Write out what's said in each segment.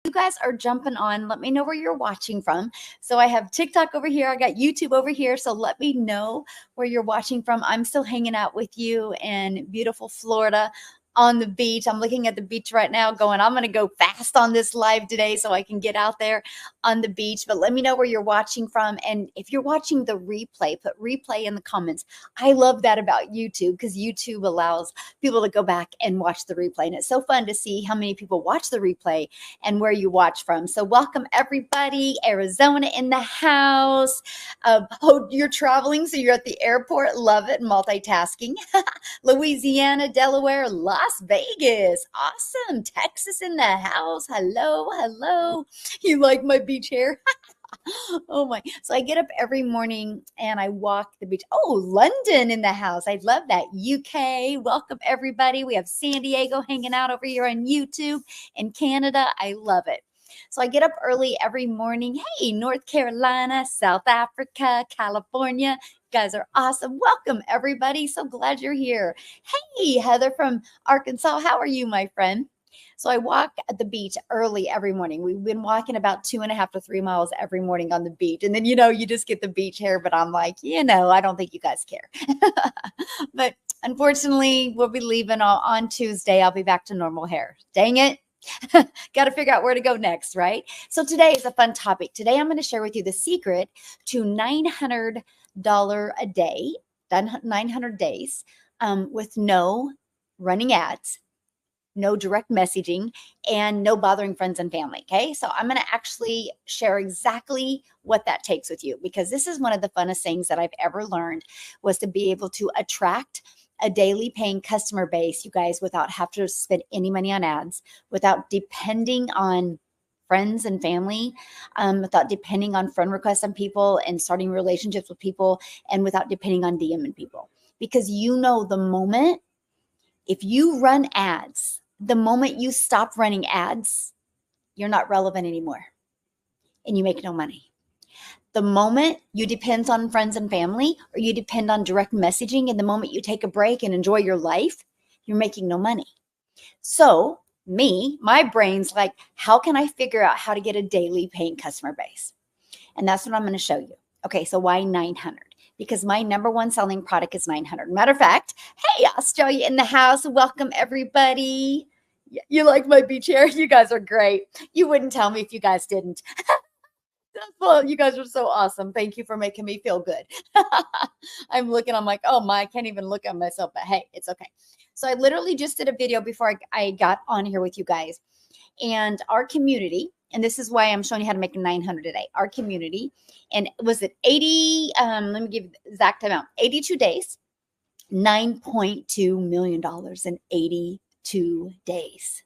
you guys are jumping on, let me know where you're watching from. So I have TikTok over here. I got YouTube over here. So let me know where you're watching from. I'm still hanging out with you in beautiful Florida on the beach. I'm looking at the beach right now going, I'm going to go fast on this live today so I can get out there on the beach. But let me know where you're watching from. And if you're watching the replay, put replay in the comments. I love that about YouTube because YouTube allows people to go back and watch the replay. And it's so fun to see how many people watch the replay and where you watch from. So welcome everybody. Arizona in the house. You're traveling, so you're at the airport. Love it. Multitasking. Louisiana, Delaware, Las Vegas. Awesome. Texas in the house. Hello, hello. You like my beach hair? Oh my. So I get up every morning and I walk the beach. Oh, London in the house. I love that. UK. Welcome everybody. We have San Diego hanging out over here on YouTube and Canada. I love it. So I get up early every morning. Hey, North Carolina, South Africa, California. You guys are awesome. Welcome everybody. So glad you're here. Hey, Heather from Arkansas. How are you, my friend? So I walk at the beach early every morning. We've been walking about 2.5 to 3 miles every morning on the beach. And then, you just get the beach hair, but I'm like, I don't think you guys care. But unfortunately, we'll be leaving on Tuesday. I'll be back to normal hair. Dang it. Got to figure out where to go next, right? So today is a fun topic. Today, I'm going to share with you the secret to $900 a day, 900 days with no running ads, no direct messaging, and no bothering friends and family. Okay. So I'm going to actually share exactly what that takes with you, because this is one of the funnest things that I've ever learned, was to be able to attract a daily paying customer base, you guys, without having to spend any money on ads, without depending on friends and family, without depending on friend requests on people and starting relationships with people, and without depending on DMing people. Because the moment, if you run ads, the moment you stop running ads, you're not relevant anymore and you make no money. The moment you depend on friends and family, or you depend on direct messaging, and the moment you take a break and enjoy your life, you're making no money. So my brain's like, how can I figure out how to get a daily paying customer base? And that's what I'm going to show you. Okay, so why 900? Because my number one selling product is 900. Matter of fact, hey, Australia in the house. Welcome, everybody. You like my beach hair? You guys are great. You wouldn't tell me if you guys didn't. Well, you guys are so awesome. Thank you for making me feel good. I'm like, oh my, I can't even look at myself, but hey, it's okay. So I literally just did a video before I got on here with you guys. And our community, and this is why I'm showing you how to make 900 a day. Our community, and was it 80? Let me give you the exact amount. 82 days, $9.2 million in 82 days.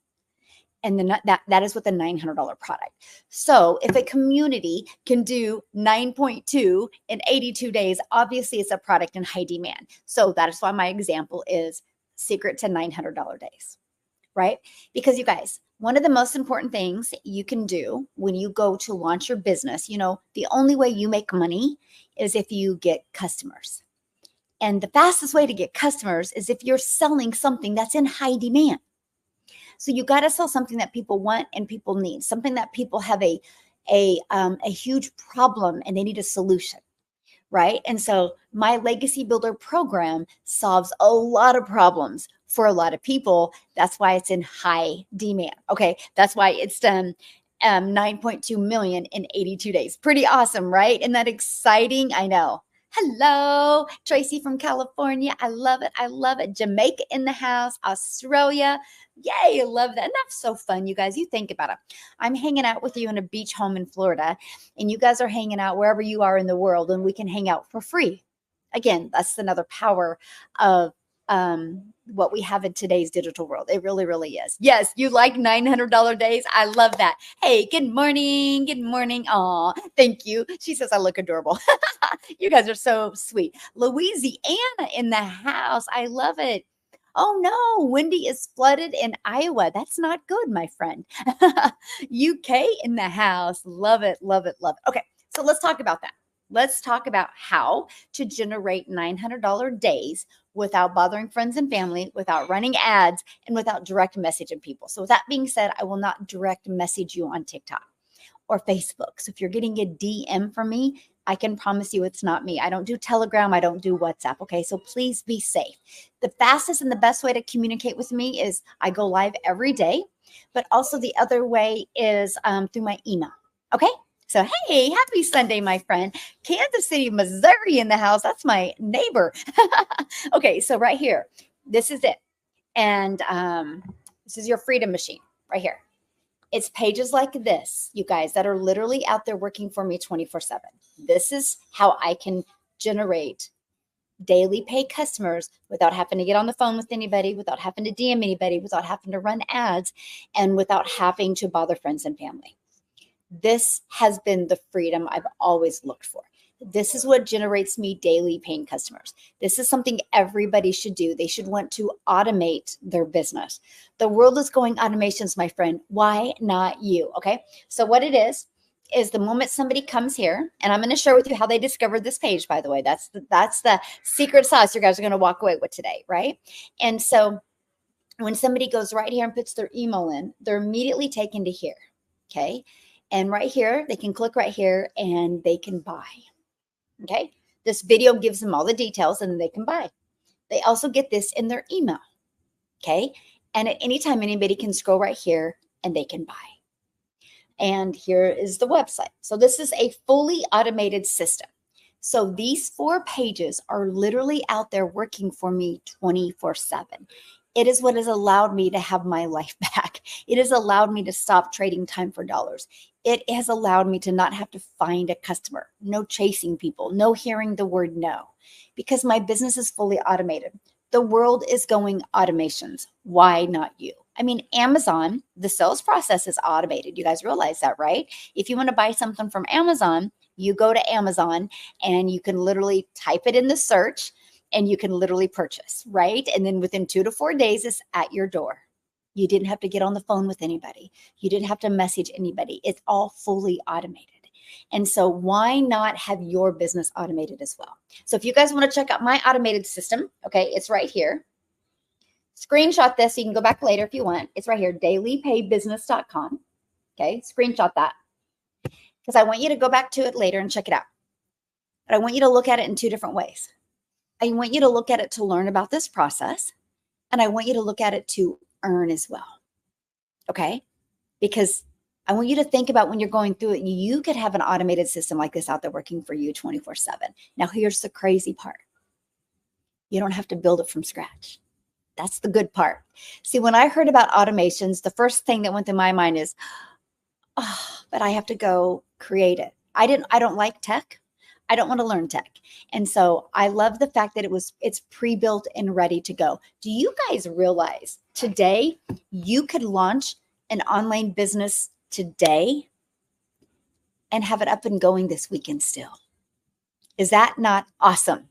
And then that is with a $900 product. So if a community can do 9.2 in 82 days, obviously it's a product in high demand. So that is why my example is secret to $900 days, right? Because you guys, one of the most important things you can do when you go to launch your business, the only way you make money is if you get customers. And the fastest way to get customers is if you're selling something that's in high demand. So you got to sell something that people want and people need, something that people have a huge problem and they need a solution, right? And so my Legacy Builder program solves a lot of problems for a lot of people. That's why it's in high demand. Okay, that's why it's done 9.2 million in 82 days. Pretty awesome, right? Isn't that exciting? I know. Hello, Tracy from California. I love it. I love it. Jamaica in the house, Australia. Yay, I love that. And that's so fun, you guys. You think about it. I'm hanging out with you in a beach home in Florida, and you guys are hanging out wherever you are in the world, and we can hang out for free. Again, that's another power of what we have in today's digital world. It really, really is. Yes, you like $900 days. I love that. Hey, good morning. Good morning. Aw, thank you. She says I look adorable. You guys are so sweet. Louisiana in the house. I love it. Oh no, Wendy is flooded in Iowa. That's not good, my friend. UK in the house. Love it, love it, love it. Okay, so let's talk about that. Let's talk about how to generate $900 days without bothering friends and family, without running ads, and without direct messaging people. So with that being said, I will not direct message you on TikTok or Facebook. So if you're getting a DM from me, I can promise you it's not me. I don't do Telegram. I don't do WhatsApp. Okay. So please be safe. The fastest and the best way to communicate with me is I go live every day, but also the other way is through my email. Okay. So, hey, happy Sunday, my friend. Kansas City, Missouri in the house. That's my neighbor. Okay. So right here, this is it. And this is your freedom machine right here. It's pages like this, you guys, that are literally out there working for me 24/7. This is how I can generate daily pay customers without having to get on the phone with anybody, without having to DM anybody, without having to run ads, and without having to bother friends and family. This has been the freedom I've always looked for. This is what generates me daily paying customers. This is something everybody should do. They should want to automate their business. The world is going automations, my friend. Why not you? Okay. So what it is the moment somebody comes here, and I'm going to share with you how they discovered this page, by the way. That's the secret sauce you guys are going to walk away with today, right? And so when somebody goes right here and puts their email in, they're immediately taken to here. Okay. And right here, they can click right here and they can buy. Okay. This video gives them all the details and they can buy. They also get this in their email. Okay. And at any time, anybody can scroll right here and they can buy. And here is the website. So this is a fully automated system. So these 4 pages are literally out there working for me 24/7. It is what has allowed me to have my life back. It has allowed me to stop trading time for dollars. It has allowed me to not have to find a customer, no chasing people, no hearing the word no, because my business is fully automated. The world is going automations. Why not you? I mean, Amazon, the sales process is automated. You guys realize that, right? If you want to buy something from Amazon, you go to Amazon and you can literally type it in the search and you can literally purchase, right? And then within 2 to 4 days, it's at your door. You didn't have to get on the phone with anybody. You didn't have to message anybody. It's all fully automated. And so why not have your business automated as well? So if you guys want to check out my automated system, okay, it's right here. Screenshot this so you can go back later if you want. It's right here, dailypaybusiness.com. Okay, screenshot that because I want you to go back to it later and check it out. But I want you to look at it in 2 different ways. I want you to look at it to learn about this process, and I want you to look at it to earn as well. Okay, because I want you to think about when you're going through it, you could have an automated system like this out there working for you 24/7. Now, here's the crazy part. You don't have to build it from scratch. That's the good part. See, when I heard about automations, the first thing that went through my mind is, oh, but I have to go create it. I don't like tech. I don't want to learn tech. And so I love the fact that it's pre-built and ready to go. Do you guys realize today you could launch an online business today and have it up and going this weekend still? Is that not awesome?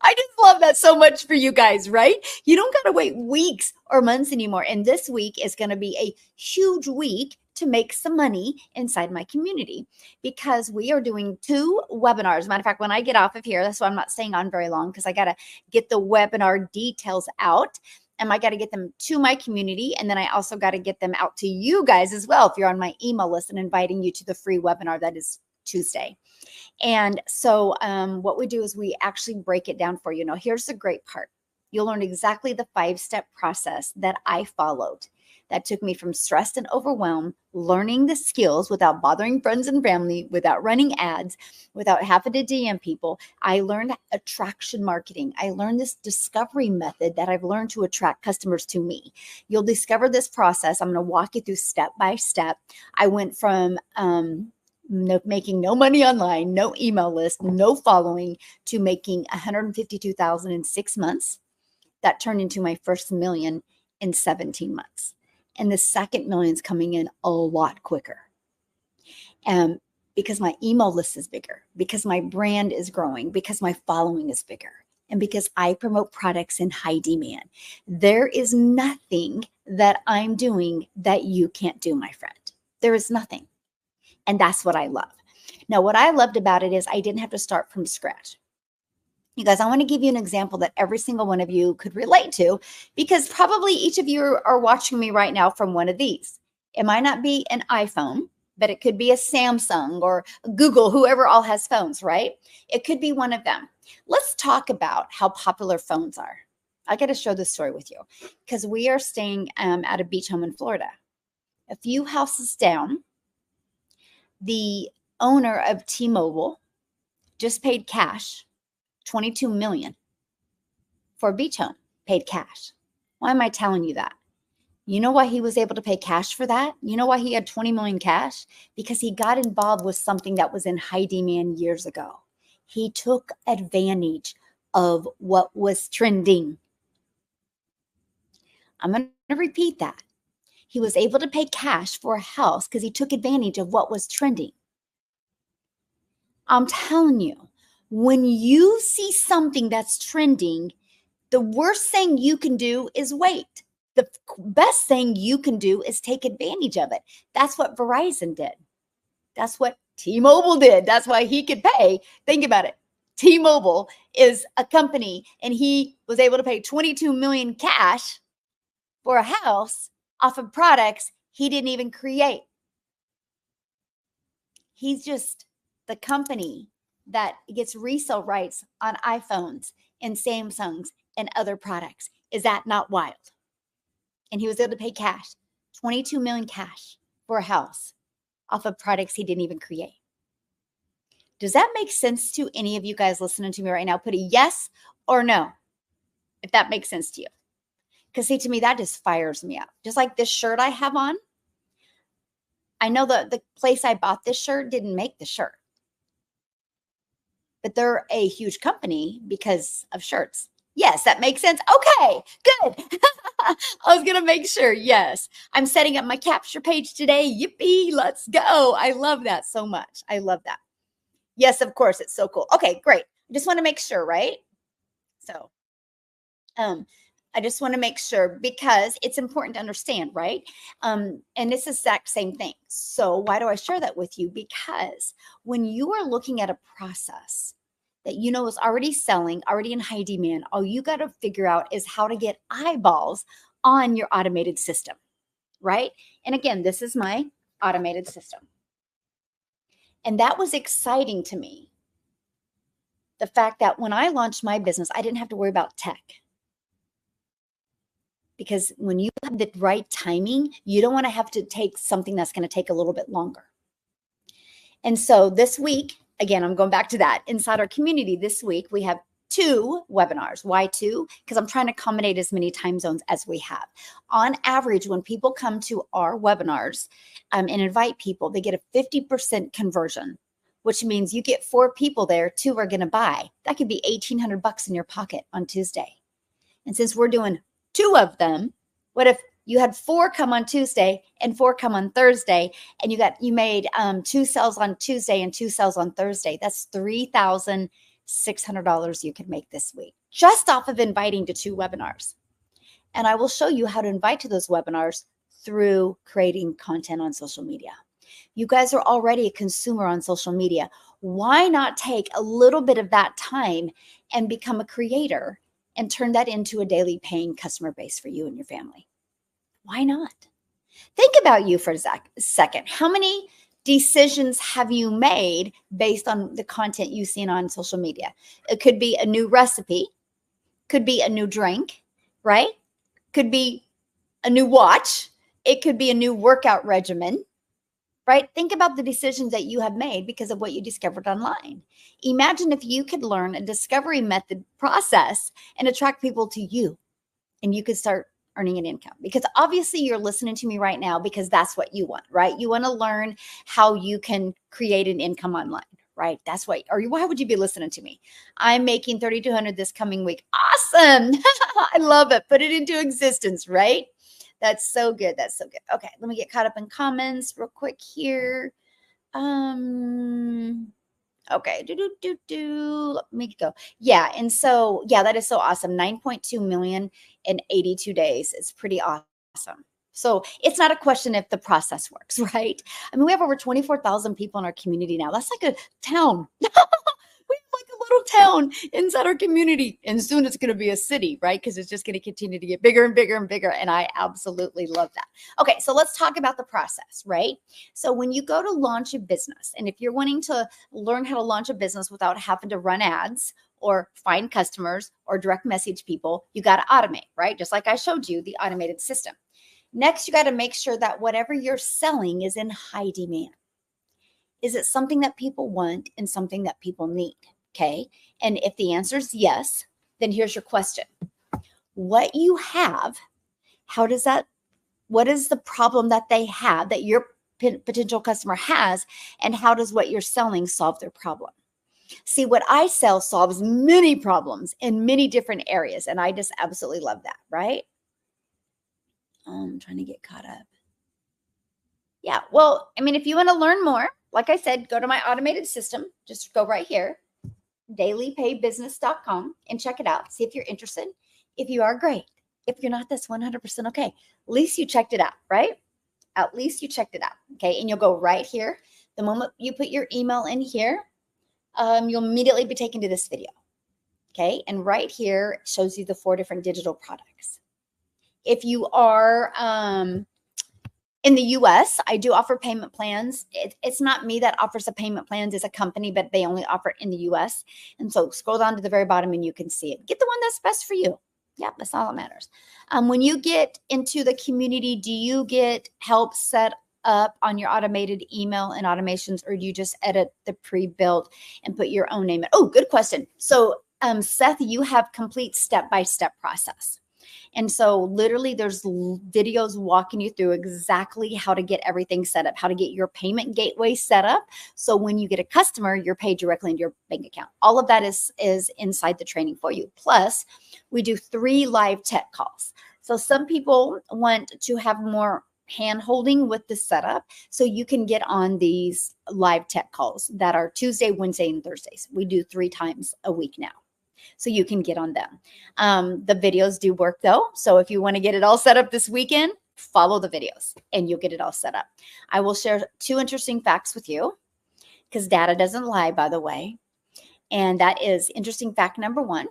I just love that so much for you guys, right? You don't got to wait weeks or months anymore. And this week is going to be a huge week to make some money inside my community because we are doing 2 webinars. Matter of fact, when I get off of here, that's why I'm not staying on very long because I got to get the webinar details out and I got to get them to my community. And then I also got to get them out to you guys as well. If you're on my email list and inviting you to the free webinar, that is Tuesday. And so what we do is we actually break it down for you. Now, here's the great part. You'll learn exactly the 5-step process that I followed. That took me from stressed and overwhelmed, learning the skills without bothering friends and family, without running ads, without having to DM people. I learned attraction marketing. I learned this discovery method that I've learned to attract customers to me. You'll discover this process. I'm going to walk you through step by step. I went from making no money online, no email list, no following, to making $152,000 in 6 months. That turned into my first million in 17 months. And the second million is coming in a lot quicker. Because my email list is bigger, because my brand is growing, because my following is bigger, and because I promote products in high demand. There is nothing that I'm doing that you can't do, my friend. There is nothing. And that's what I love. Now, what I loved about it is I didn't have to start from scratch. You guys, I want to give you an example that every single one of you could relate to, because probably each of you are watching me right now from one of these. It might not be an iPhone, but it could be a Samsung or Google, whoever all has phones, right? It could be one of them. Let's talk about how popular phones are. I got to share this story with you because we are staying at a beach home in Florida. A few houses down, the owner of T-Mobile just paid cash, 22 million for a beach home, paid cash. Why am I telling you that? You know why he was able to pay cash for that? You know why he had 20 million cash? Because he got involved with something that was in high demand years ago. He took advantage of what was trending. I'm going to repeat that. He was able to pay cash for a house because he took advantage of what was trending. I'm telling you, when you see something that's trending, the worst thing you can do is wait. The best thing you can do is take advantage of it. That's what Verizon did. That's what T-Mobile did. That's why he could pay. Think about it. T-Mobile is a company, and he was able to pay 22 million cash for a house off of products he didn't even create. He's just the company that gets resale rights on iPhones and Samsungs and other products. Is that not wild? And he was able to pay cash, 22 million cash for a house off of products he didn't even create. Does that make sense to any of you guys listening to me right now? Put a yes or no, if that makes sense to you. Because see, to me, that just fires me up. Just like this shirt I have on. I know the place I bought this shirt didn't make the shirt, but they're a huge company because of shirts. Yes, that makes sense. Okay, good. I was going to make sure. Yes, I'm setting up my capture page today. Yippee, let's go. I love that so much. I love that. Yes, of course. It's so cool. Okay, great. I just want to make sure, right? So, I just want to make sure because it's important to understand, right? And it's the exact same thing. So why do I share that with you? Because when you are looking at a process that you know is already selling, already in high demand, all you got to figure out is how to get eyeballs on your automated system, right? And again, this is my automated system. And that was exciting to me. The fact that when I launched my business, I didn't have to worry about tech. Because when you have the right timing, you don't want to have to take something that's going to take a little bit longer. And so this week, again, I'm going back to that. Inside our community this week, we have 2 webinars. Why 2? Because I'm trying to accommodate as many time zones as we have. On average, when people come to our webinars and invite people, they get a 50% conversion, which means you get 4 people there, 2 are going to buy. That could be $1,800 in your pocket on Tuesday. And since we're doing 2 of them, what if you had 4 come on Tuesday and 4 come on Thursday, and you made 2 sales on Tuesday and 2 sales on Thursday? That's $3,600 you could make this week just off of inviting to 2 webinars. And I will show you how to invite to those webinars through creating content on social media. You guys are already a consumer on social media. Why not take a little bit of that time and become a creator and turn that into a daily paying customer base for you and your family? Why not? Think about you for a second. How many decisions have you made based on the content you've seen on social media? It could be a new recipe, could be a new drink, right? Could be a new watch. It could be a new workout regimen, right? Think about the decisions that you have made because of what you discovered online. Imagine if you could learn a discovery method process and attract people to you, and you could start earning an income. Because obviously you're listening to me right now because that's what you want, right? You want to learn how you can create an income online, right? That's why, or why would you be listening to me? I'm making 3,200 this coming week. Awesome. I love it. Put it into existence, right? That's so good. That's so good. Okay, let me get caught up in comments real quick here. Okay, let me go. Yeah, and so, yeah, that is so awesome. 9.2 million in 82 days. It's pretty awesome. So it's not a question if the process works, right? I mean, we have over 24,000 people in our community now. That's like a town. We have like a little town inside our community. And soon it's going to be a city, right? Because it's just going to continue to get bigger and bigger and bigger. And I absolutely love that. Okay, so let's talk about the process, right? So when you go to launch a business, and if you're wanting to learn how to launch a business without having to run ads or find customers or direct message people, you got to automate, right? Just like I showed you, the automated system. Next, you got to make sure that whatever you're selling is in high demand. Is it something that people want and something that people need? Okay. And if the answer is yes, then here's your question. What you have, what is the problem that they have that your potential customer has, and how does what you're selling solve their problem? See, what I sell solves many problems in many different areas, and I just absolutely love that, right? I'm trying to get caught up. Yeah, well, I mean, if you want to learn more, like I said, go to my automated system. Just go right here, dailypaybusiness.com, and check it out. See if you're interested. If you are, great. If you're not, that's 100% okay. At least you checked it out, right? At least you checked it out, okay? And you'll go right here. The moment you put your email in here, you'll immediately be taken to this video, okay? And right here it shows you the 4 different digital products. If you are in the US, I do offer payment plans. It's not me that offers the payment plans, it's a company, but they only offer it in the US. And so scroll down to the very bottom and you can see it. Get the one that's best for you. Yeah, that's all that matters. When you get into the community, do you get help set up on your automated email and automations, or do you just edit the pre-built and put your own name in? Oh, good question. So Seth, you have complete step-by-step process. And so literally there's videos walking you through exactly how to get everything set up, how to get your payment gateway set up. So when you get a customer, you're paid directly into your bank account. All of that is inside the training for you. Plus, we do 3 live tech calls. So some people want to have more hand holding with the setup. So you can get on these live tech calls that are Tuesday, Wednesday, and Thursdays. We do 3 times a week now. So you can get on them. The videos do work though. So if you want to get it all set up this weekend, follow the videos and you'll get it all set up. I will share 2 interesting facts with you because data doesn't lie, by the way. And that is interesting fact number 1.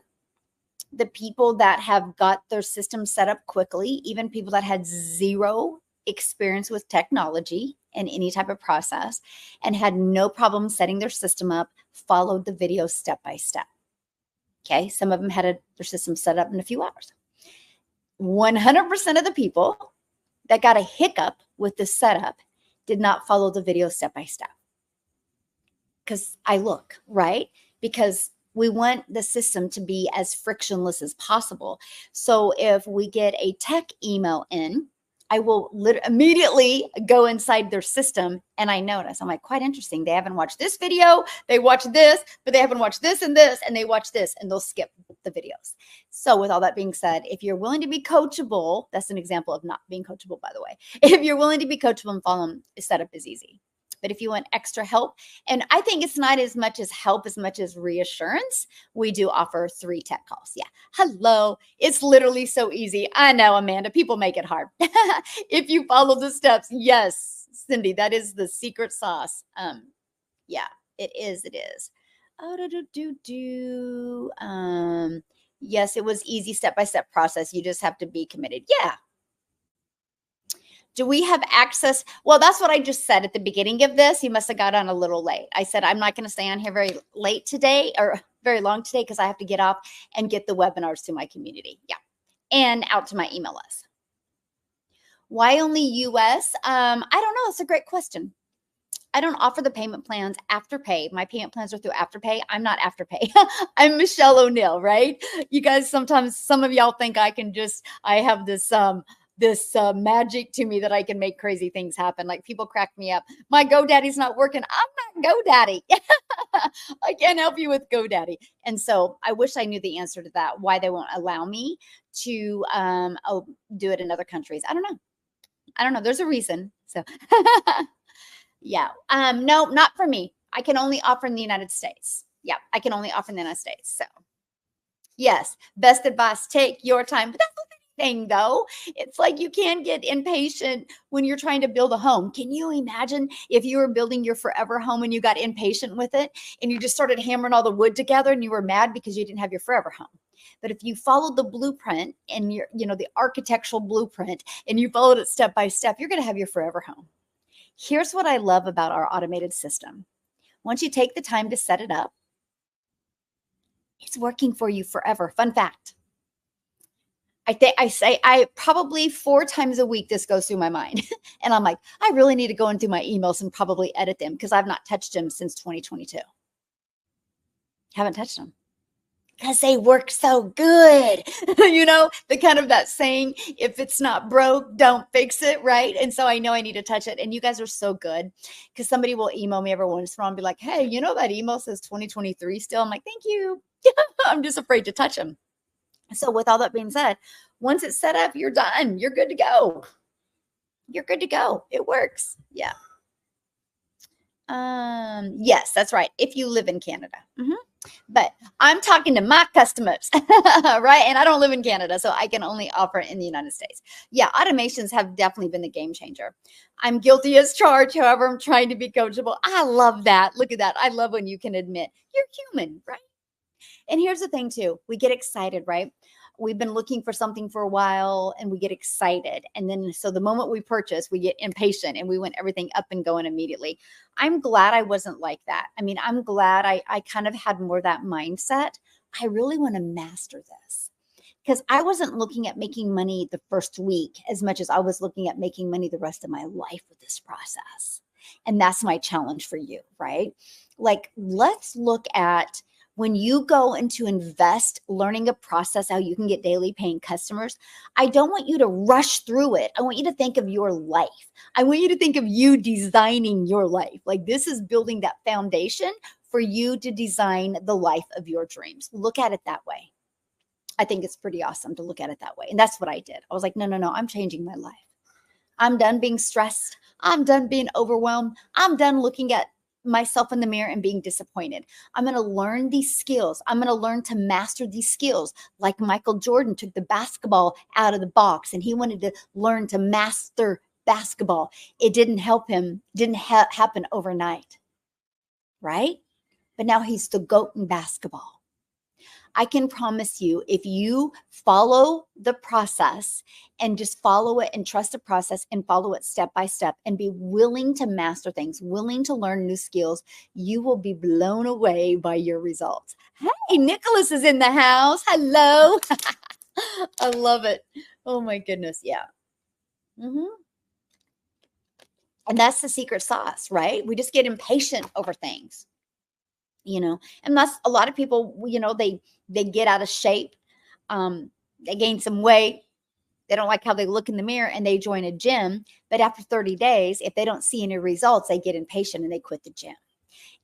The people that have got their system set up quickly, even people that had 0 experience with technology and any type of process and had no problem setting their system up, followed the video step by step. Okay, some of them had their system set up in a few hours. 100% of the people that got a hiccup with the setup did not follow the video step by step. Because I look, right? Because we want the system to be as frictionless as possible. So if we get a tech email in, I will immediately go inside their system and I notice, I'm like, quite interesting. They haven't watched this video. They watched this, but they haven't watched this and this, and they watch this, and they'll skip the videos. So with all that being said, if you're willing to be coachable, that's an example of not being coachable, by the way. If you're willing to be coachable and follow them, the setup is easy. But if you want extra help, and I think it's not as much as help as much as reassurance, we do offer 3 tech calls. Yeah. Hello. It's literally so easy. I know, Amanda, people make it hard. If you follow the steps, yes, Cindy, that is the secret sauce. Yeah, it is. It is. Yes, it was easy step-by-step process. You just have to be committed. Yeah. Do we have access? Well, that's what I just said at the beginning of this. You must have got on a little late. I said, I'm not going to stay on here very late today or very long today because I have to get off and get the webinars to my community. Yeah. And out to my email list. Why only US? I don't know. It's a great question. I don't offer the payment plans Afterpay. My payment plans are through Afterpay. I'm not Afterpay. I'm Michelle O'Neill, right? You guys, sometimes some of y'all think I have this magic to me that I can make crazy things happen. Like people crack me up. My GoDaddy's not working. I'm not GoDaddy. I can't help you with GoDaddy. And so I wish I knew the answer to that, why they won't allow me to do it in other countries. I don't know. There's a reason. So yeah. No, not for me. I can only offer in the United States. Yeah. I can only offer in the United States. So yes, best advice, take your time. But that's what they thing, though. It's like you can get impatient when you're trying to build a home. Can you imagine if you were building your forever home and you got impatient with it and you just started hammering all the wood together and you were mad because you didn't have your forever home? But if you followed the blueprint and the architectural blueprint, and you followed it step by step, you're going to have your forever home. Here's what I love about our automated system. Once you take the time to set it up, it's working for you forever. Fun fact. I probably 4 times a week this goes through my mind. And I'm like, I really need to go into my emails and probably edit them because I've not touched them since 2022. Haven't touched them because they work so good. The kind of that saying, if it's not broke, don't fix it, right? And so I know I need to touch it. And you guys are so good because somebody will email me every once in a while and be like, hey, that email says 2023 still? I'm like, thank you. I'm just afraid to touch them. So with all that being said, once it's set up, you're done. You're good to go. You're good to go. It works. Yeah. Yes, that's right. If you live in Canada. But I'm talking to my customers, right? And I don't live in Canada, so I can only offer it in the United States. Yeah, automations have definitely been the game changer. I'm guilty as charged. However, I'm trying to be coachable. I love that. Look at that. I love when you can admit you're human, right? And here's the thing too, we get excited, right? We've been looking for something for a while and we get excited. And then, so the moment we purchase, we get impatient and we want everything up and going immediately. I'm glad I wasn't like that. I mean, I'm glad I kind of had more that mindset. I really want to master this because I wasn't looking at making money the first week as much as I was looking at making money the rest of my life with this process. And that's my challenge for you, right? Like, let's look at when you go into invest learning a process, how you can get daily paying customers. I don't want you to rush through it. I want you to think of your life. I want you to think of you designing your life. Like, this is building that foundation for you to design the life of your dreams. Look at it that way. I think it's pretty awesome to look at it that way. And that's what I did. I was like, no, I'm changing my life. I'm done being stressed. I'm done being overwhelmed. I'm done looking at myself in the mirror and being disappointed. I'm going to learn these skills. I'm going to learn to master these skills. Like Michael Jordan took the basketball out of the box and he wanted to learn to master basketball. It didn't help him, didn't happen overnight, right? But now he's the GOAT in basketball. I can promise you, if you follow the process and just follow it and trust the process and follow it step by step and be willing to master things, willing to learn new skills, you will be blown away by your results. Hey, Nicholas is in the house. Hello. I love it. Oh my goodness. Yeah. And that's the secret sauce, right? We just get impatient over things. And that's a lot of people, they get out of shape. They gain some weight. They don't like how they look in the mirror and they join a gym. But after 30 days, if they don't see any results, they get impatient and they quit the gym.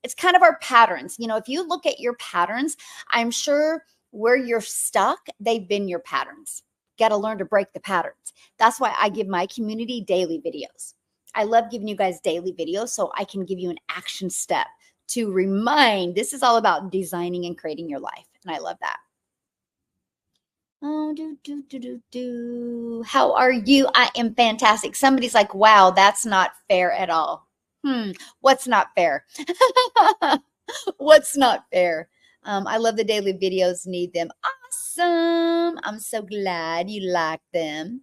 It's kind of our patterns. If you look at your patterns, I'm sure where you're stuck, they've been your patterns. Got to learn to break the patterns. That's why I give my community daily videos. I love giving you guys daily videos so I can give you an action step to remind this is all about designing and creating your life. And I love that. Oh, how are you? I am fantastic. Somebody's like, wow, that's not fair at all. What's not fair? What's not fair? I love the daily videos. Need them. Awesome. I'm so glad you like them.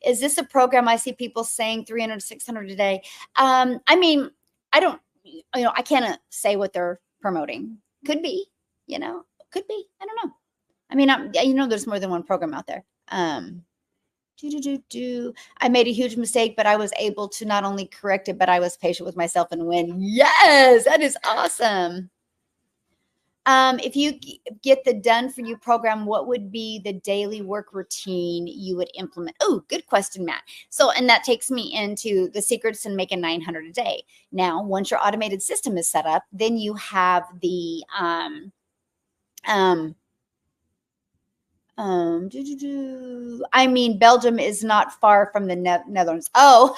Is this a program? I see people saying 300, 600 a day. I mean, I can't say what they're promoting. Could be, could be. I don't know. I mean, there's more than one program out there. I made a huge mistake, but I was able to not only correct it, but I was patient with myself and win. Yes, that is awesome. If you get the Done For You program, what would be the daily work routine you would implement? Oh, good question, Matt. So, and that takes me into the secrets in making 900 a day. Now, once your automated system is set up, then you have the, Belgium is not far from the Netherlands. Oh,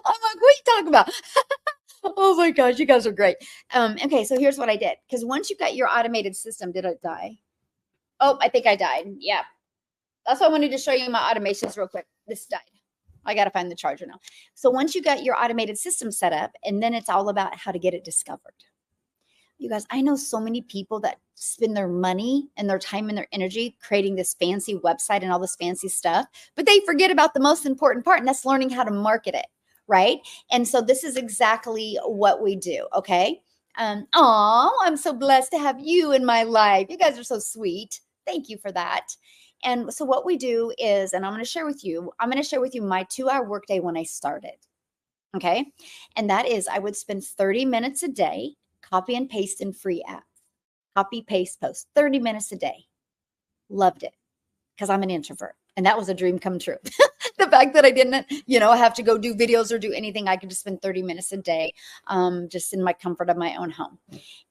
I'm like, what are you talking about? Oh my gosh, you guys are great. Okay, so here's what I did. Because once you got your automated system, did it die? Oh, I think I died. Yeah. That's why I wanted to show you my automations real quick. This died. I got to find the charger now. So once you got your automated system set up, and then it's all about how to get it discovered. You guys, I know so many people that spend their money and their time and their energy creating this fancy website and all this fancy stuff, but they forget about the most important part, and that's learning how to market it, right? And so this is exactly what we do, okay? Oh, I'm so blessed to have you in my life. You guys are so sweet. Thank you for that. And so what we do is, and I'm going to share with you my 2-hour workday when I started. Okay. And that is, I would spend 30 minutes a day, copy and paste in free apps, copy, paste, post 30 minutes a day. Loved it because I'm an introvert. And that was a dream come true. The fact that I didn't, have to go do videos or do anything, I could just spend 30 minutes a day, just in my comfort of my own home.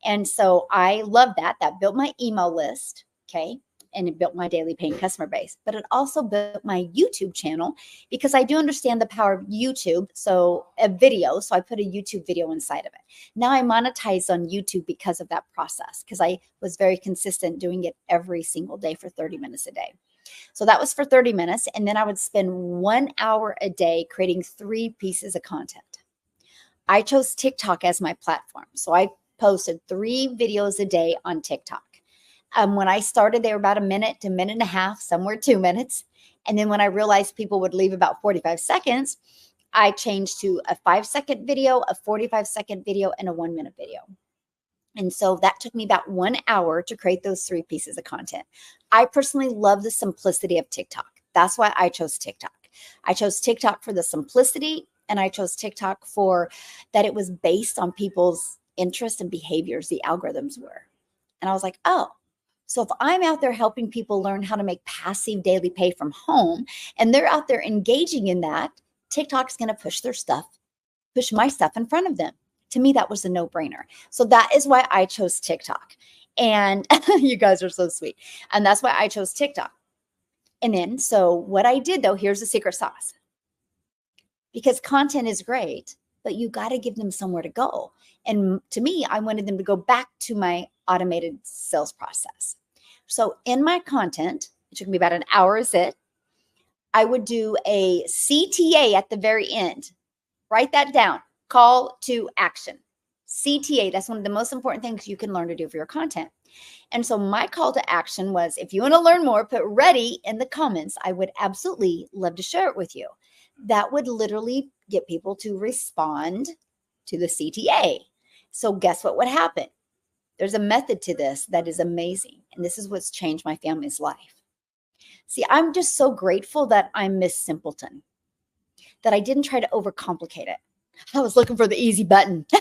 And so I love that. That built my email list. Okay. And it built my daily paying customer base, but it also built my YouTube channel because I do understand the power of YouTube. So a video, so I put a YouTube video inside of it. Now I monetize on YouTube because of that process, because I was very consistent doing it every single day for 30 minutes a day. So that was for 30 minutes. And then I would spend 1 hour a day creating 3 pieces of content. I chose TikTok as my platform. So I posted 3 videos a day on TikTok. When I started, they were about a minute to minute and a half, some were 2 minutes. And then when I realized people would leave about 45 seconds, I changed to a 5-second video, a 45-second video, and a 1-minute video. And so that took me about 1 hour to create those 3 pieces of content. I personally love the simplicity of TikTok. That's why I chose TikTok. I chose TikTok for the simplicity, and I chose TikTok for that it was based on people's interests and behaviors, the algorithms were. And I was like, oh, so if I'm out there helping people learn how to make passive daily pay from home, and they're out there engaging in that, TikTok's going to push my stuff in front of them. To me, that was a no-brainer. So that is why I chose TikTok. And you guys are so sweet. And that's why I chose TikTok. And then, so what I did though, here's the secret sauce. Because content is great, but you got to give them somewhere to go. And to me, I wanted them to go back to my automated sales process. So in my content, it took me about an hour is it, I would do a CTA at the very end. Write that down. Call to action. CTA, that's one of the most important things you can learn to do for your content. And so my call to action was, if you want to learn more, put ready in the comments. I would absolutely love to share it with you. That would literally get people to respond to the CTA. So guess what would happen? There's a method to this that is amazing. And this is what's changed my family's life. See, I'm just so grateful that I'm Miss Simpleton, that I didn't try to overcomplicate it. I was looking for the easy button. I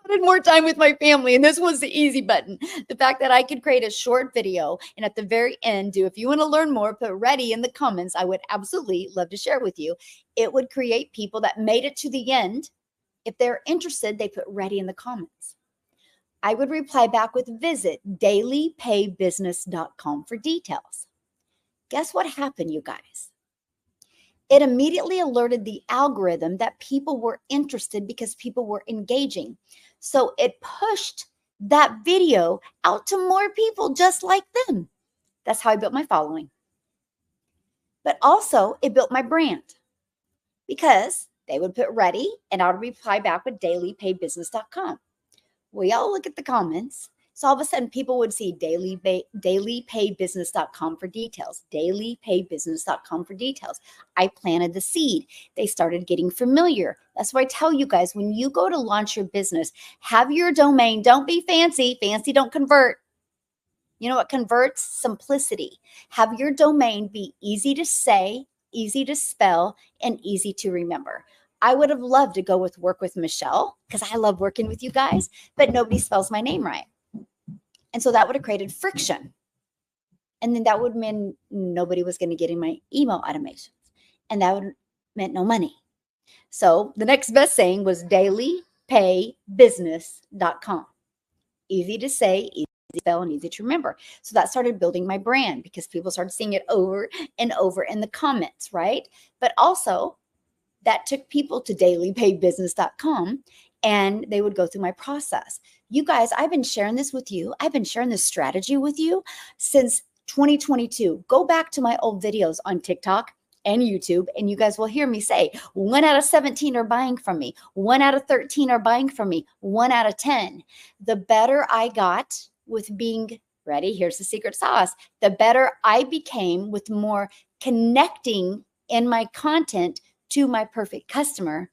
wanted more time with my family, and this was the easy button. The fact that I could create a short video and at the very end do, if you want to learn more, put ready in the comments. I would absolutely love to share with you. It would create people that made it to the end. If they're interested, they put ready in the comments. I would reply back with visit dailypaybusiness.com for details. Guess what happened, you guys? It immediately alerted the algorithm that people were interested because people were engaging. So it pushed that video out to more people just like them. That's how I built my following. But also it built my brand, because they would put ready and I would reply back with dailypaybusiness.com. We all look at the comments. So all of a sudden people would see dailypaybusiness.com for details, dailypaybusiness.com for details. I planted the seed. They started getting familiar. That's why I tell you guys, when you go to launch your business, have your domain. Don't be fancy. Fancy don't convert. You know what converts? Simplicity. Have your domain be easy to say, easy to spell, and easy to remember. I would have loved to go work with Michelle, because I love working with you guys, but nobody spells my name right. And so that would have created friction. And then that would mean nobody was going to get in my email automations. And that would meant no money. So the next best saying was dailypaybusiness.com. Easy to say, easy to spell, and easy to remember. So that started building my brand, because people started seeing it over and over in the comments, right? But also that took people to dailypaybusiness.com and they would go through my process. You guys, I've been sharing this with you. I've been sharing this strategy with you since 2022. Go back to my old videos on TikTok and YouTube, and you guys will hear me say 1 out of 17 are buying from me. 1 out of 13 are buying from me. 1 out of 10. The better I got with being ready, here's the secret sauce. The better I became with more connecting in my content to my perfect customer,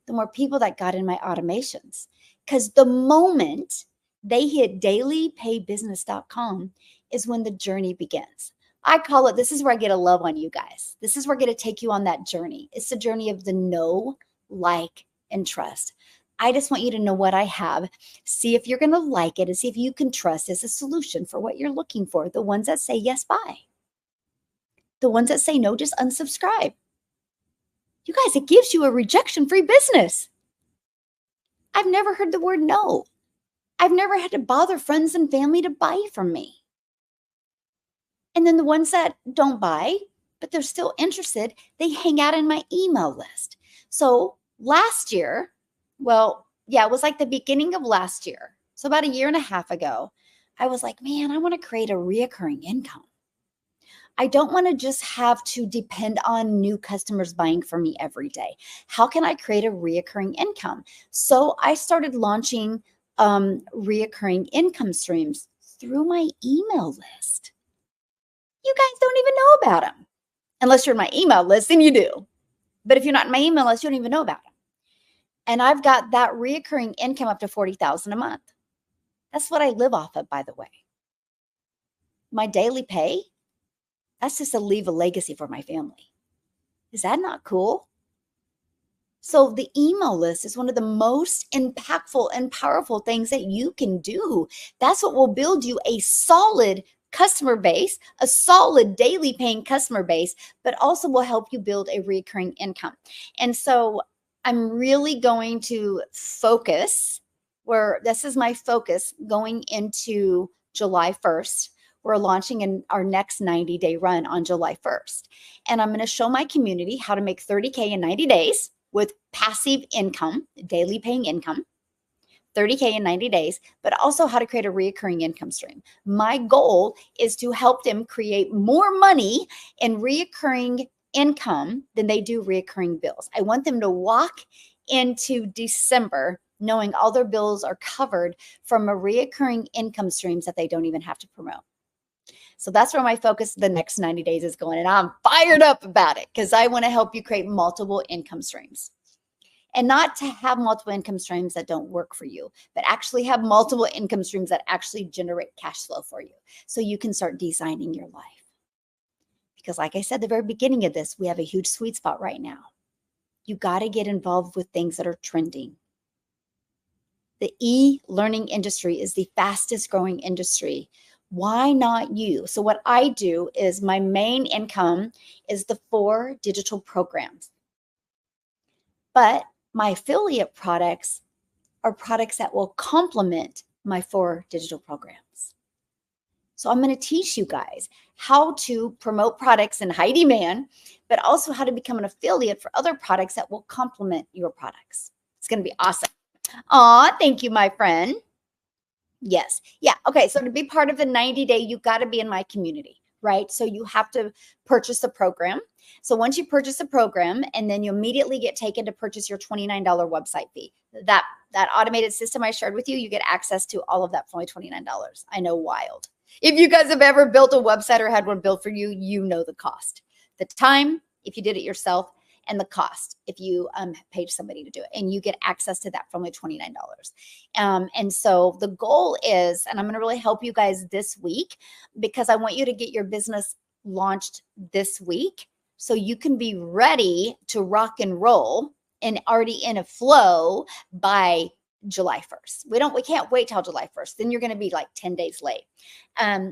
the more people that got in my automations. Because the moment they hit dailypaybusiness.com is when the journey begins. I call it, this is where I get a love on you guys. This is where I get to take you on that journey. It's the journey of the know, like, and trust. I just want you to know what I have. See if you're going to like it and see if you can trust as a solution for what you're looking for. The ones that say yes, buy. The ones that say no, just unsubscribe. You guys, it gives you a rejection-free business. I've never heard the word no. I've never had to bother friends and family to buy from me. And then the ones that don't buy, but they're still interested, they hang out in my email list. So last year, well, yeah, it was like the beginning of last year. So about a year and a half ago, I was like, man, I want to create a reoccurring income. I don't want to just have to depend on new customers buying from me every day. How can I create a reoccurring income? So I started launching reoccurring income streams through my email list. You guys don't even know about them. Unless you're in my email list, then you do. But if you're not in my email list, you don't even know about them. And I've got that reoccurring income up to $40,000 a month. That's what I live off of, by the way. My daily pay, that's just to leave a legacy for my family. Is that not cool? So the email list is one of the most impactful and powerful things that you can do. That's what will build you a solid customer base, a solid daily paying customer base, but also will help you build a recurring income. And so I'm really going to focus where this is my focus going into July 1st. We're launching in our next 90-day run on July 1st. And I'm going to show my community how to make $30K in 90 days with passive income, daily paying income. $30K in 90 days, but also how to create a recurring income stream. My goal is to help them create more money in recurring income than they do recurring bills. I want them to walk into December knowing all their bills are covered from a recurring income streams that they don't even have to promote. So that's where my focus the next 90 days is going. And I'm fired up about it because I want to help you create multiple income streams. And not to have multiple income streams that don't work for you, but actually have multiple income streams that actually generate cash flow for you so you can start designing your life. Because like I said, the very beginning of this, we have a huge sweet spot right now. You got to get involved with things that are trending. The e-learning industry is the fastest growing industry. Why not you? So what I do is my main income is the 4 digital programs. But my affiliate products are products that will complement my 4 digital programs. So I'm going to teach you guys how to promote products in high demand, but also how to become an affiliate for other products that will complement your products. It's going to be awesome. Aw, thank you, my friend. Yes. Yeah. Okay. So to be part of the 90-day, you got to be in my community, right? So you have to purchase the program. So once you purchase the program, and then you immediately get taken to purchase your $29 website fee. That automated system I shared with you, you get access to all of that for only $29. I know, wild. If you guys have ever built a website or had one built for you, you know the cost, the time, if you did it yourself, and the cost if you paid somebody to do it. And you get access to that for only $29. And so the goal is, and I'm going to really help you guys this week because I want you to get your business launched this week so you can be ready to rock and roll and already in a flow by July 1st. We can't wait till July 1st. Then you're going to be like 10 days late.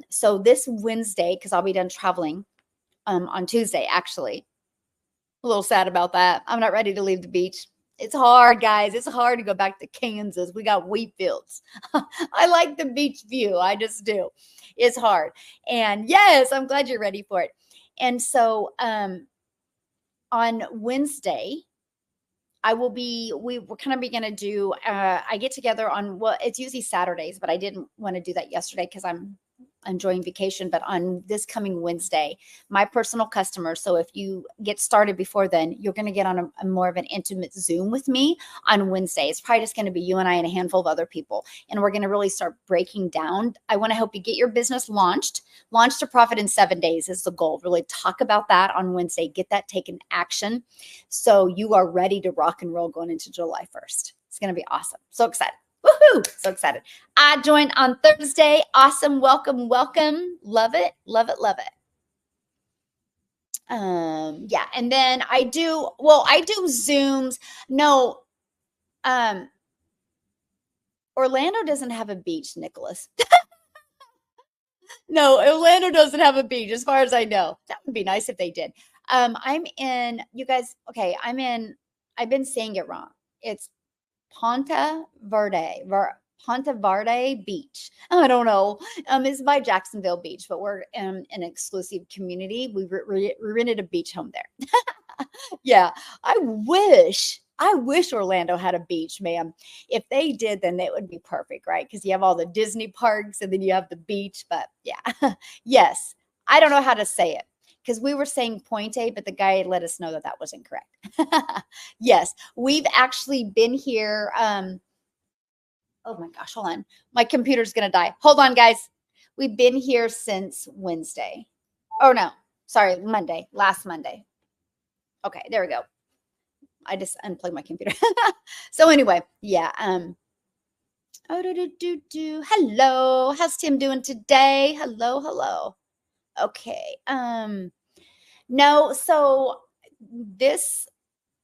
So this Wednesday, because I'll be done traveling on Tuesday, actually. A little sad about that. I'm not ready to leave the beach. It's hard, guys. It's hard to go back to Kansas. We got wheat fields. I like the beach view. I just do. It's hard. And yes, I'm glad you're ready for it. And so on Wednesday, we're kind of going to do, I get together on, well, it's usually Saturdays, but I didn't want to do that yesterday because I'm enjoying vacation. But on this coming Wednesday, my personal customers, so if you get started before then, you're going to get on a more of an intimate Zoom with me on Wednesday. It's probably just going to be you and I and a handful of other people. And we're going to really start breaking down. I want to help you get your business launched to profit in 7 days is the goal. Really talk about that on Wednesday, get that taken action. So you are ready to rock and roll going into July 1st. It's going to be awesome. So excited. Woohoo! So excited. I joined on Thursday. Awesome. Welcome, welcome. Love it, love it, love it. Yeah. And then I do Zooms. No, Orlando doesn't have a beach, Nicholas. No, Orlando doesn't have a beach as far as I know. That would be nice if they did. I'm in, you guys, okay, I've been saying it wrong. It's Ponte Verde Beach. I don't know. It's by Jacksonville Beach, but we're in an exclusive community. We rented a beach home there. Yeah, I wish Orlando had a beach, ma'am. If they did, then it would be perfect, right? Because you have all the Disney parks and then you have the beach. But yeah, yes, I don't know how to say it because we were saying Pointe, but the guy let us know that that was incorrect. Yes, we've actually been here. Oh my gosh, hold on. My computer's going to die. Hold on, guys. We've been here since Wednesday. Oh, no. Sorry, Monday. Last Monday. Okay, there we go. I just unplugged my computer. So anyway, yeah. Hello. How's Tim doing today? Hello, hello. Okay. No, so this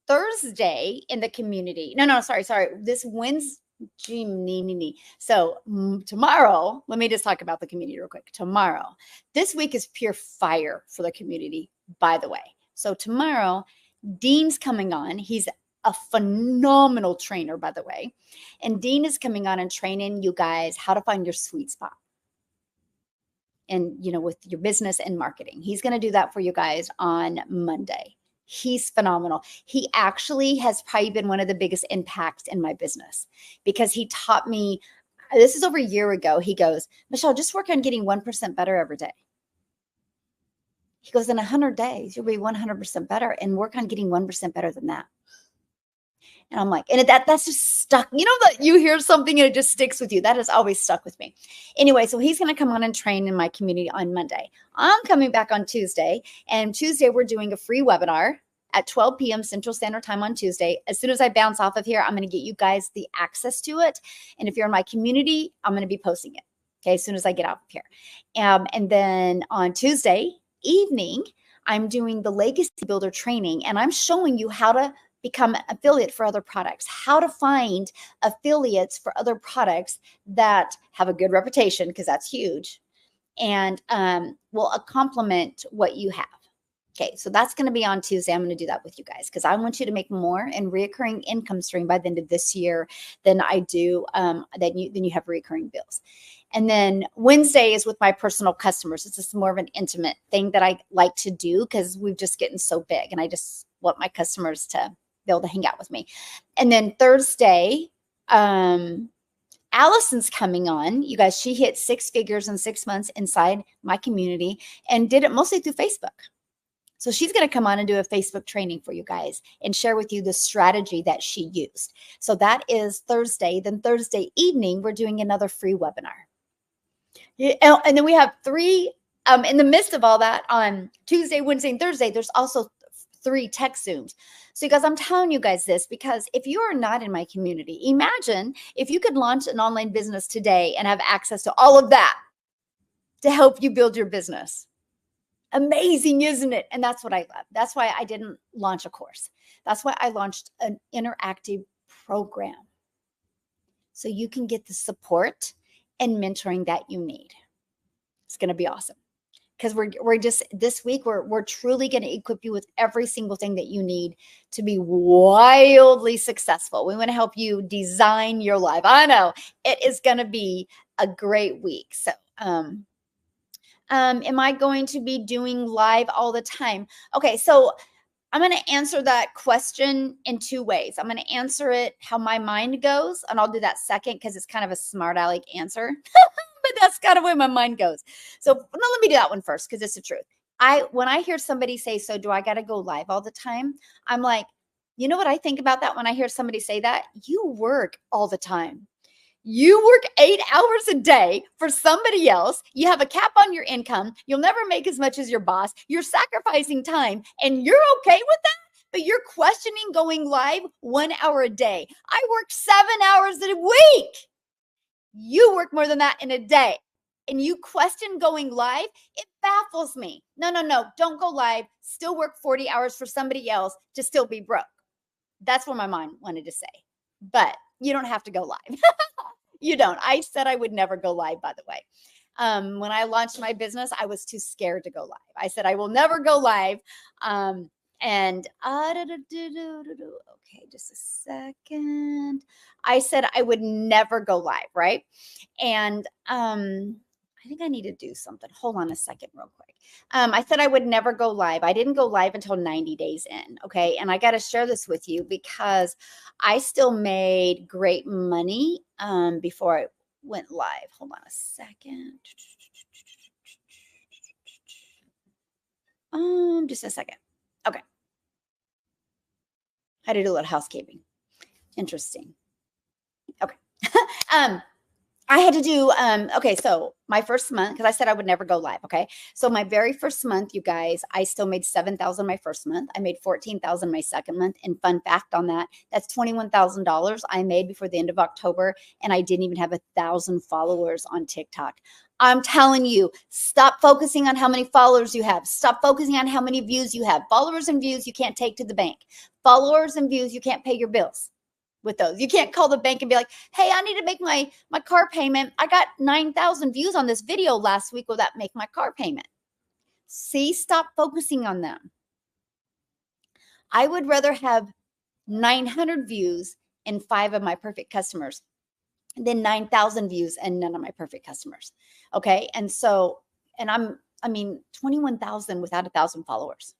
Thursday in the community. No, sorry. This Wednesday. So tomorrow, let me just talk about the community real quick. Tomorrow, this week is pure fire for the community, by the way. So tomorrow, Dean's coming on. He's a phenomenal trainer, by the way. And Dean is coming on and training you guys how to find your sweet spot. And, with your business and marketing. He's going to do that for you guys on Monday. He's phenomenal. He actually has probably been one of the biggest impacts in my business because he taught me, this is over a year ago. He goes, Michelle, just work on getting 1% better every day. He goes, in 100 days, you'll be 100% better and work on getting 1% better than that. And I'm like, and that's just stuck. That you hear something and it just sticks with you. That has always stuck with me. Anyway, so he's going to come on and train in my community on Monday. I'm coming back on Tuesday. And Tuesday, we're doing a free webinar at 12 p.m. Central Standard Time on Tuesday. As soon as I bounce off of here, I'm going to get you guys the access to it. And if you're in my community, I'm going to be posting it. Okay, as soon as I get out of here. And then on Tuesday evening, I'm doing the Legacy Builder training. And I'm showing you how to become an affiliate for other products, how to find affiliates for other products that have a good reputation, because that's huge, and will complement what you have. Okay, so that's going to be on Tuesday. I'm going to do that with you guys because I want you to make more in reoccurring income stream by the end of this year than I do, than you have reoccurring bills. And then Wednesday is with my personal customers. It's just more of an intimate thing that I like to do because we've just getting so big and I just want my customers to be able to hang out with me. And then Thursday, Allison's coming on. You guys, she hit 6 figures in 6 months inside my community and did it mostly through Facebook. So she's going to come on and do a Facebook training for you guys and share with you the strategy that she used. So that is Thursday. Then Thursday evening, we're doing another free webinar. And then we have 3, in the midst of all that, on Tuesday, Wednesday, and Thursday, there's also 3 tech Zooms. So you guys, I'm telling you guys this because if you are not in my community, imagine if you could launch an online business today and have access to all of that to help you build your business. Amazing, isn't it? And that's what I love. That's why I didn't launch a course. That's why I launched an interactive program. So you can get the support and mentoring that you need. It's going to be awesome. Because we're just this week, we're truly going to equip you with every single thing that you need to be wildly successful. We want to help you design your life. I know it is going to be a great week. So, am I going to be doing live all the time? Okay, so I'm going to answer that question in two ways. I'm going to answer it how my mind goes, and I'll do that second because it's kind of a smart aleck answer, but that's kind of where my mind goes. So no, let me do that one first because it's the truth. When I hear somebody say, so do I got to go live all the time? I'm like, you know what I think about that when I hear somebody say that? You work all the time. You work 8 hours a day for somebody else. You have a cap on your income. You'll never make as much as your boss. You're sacrificing time and you're okay with that, but you're questioning going live 1 hour a day. I work 7 hours a week. You work more than that in a day and you question going live. It baffles me. No, don't go live. Still work 40 hours for somebody else to still be broke. That's what my mind wanted to say, but you don't have to go live. You don't. I said I would never go live, by the way. When I launched my business, I was too scared to go live. I said, I will never go live. Okay, just a second. I said I would never go live, right? And I think I need to do something. Hold on a second real quick. I said I would never go live. I didn't go live until 90 days in, okay? And I got to share this with you because I still made great money before I went live. Hold on a second. Just a second. Okay. How to do a little housekeeping. Interesting. Okay. I had to do, okay, so my first month, because I said I would never go live, okay? So my very first month, you guys, I still made $7,000 my first month. I made $14,000 my second month. And fun fact on that, that's $21,000 I made before the end of October. And I didn't even have 1,000 followers on TikTok. I'm telling you, stop focusing on how many followers you have. Stop focusing on how many views you have. Followers and views you can't take to the bank. Followers and views you can't pay your bills with those. You can't call the bank and be like, hey, I need to make my car payment. I got 9,000 views on this video last week. Will that make my car payment? See, stop focusing on them. I would rather have 900 views and 5 of my perfect customers than 9,000 views and none of my perfect customers. Okay. And so, and I mean, 21,000 without 1,000 followers.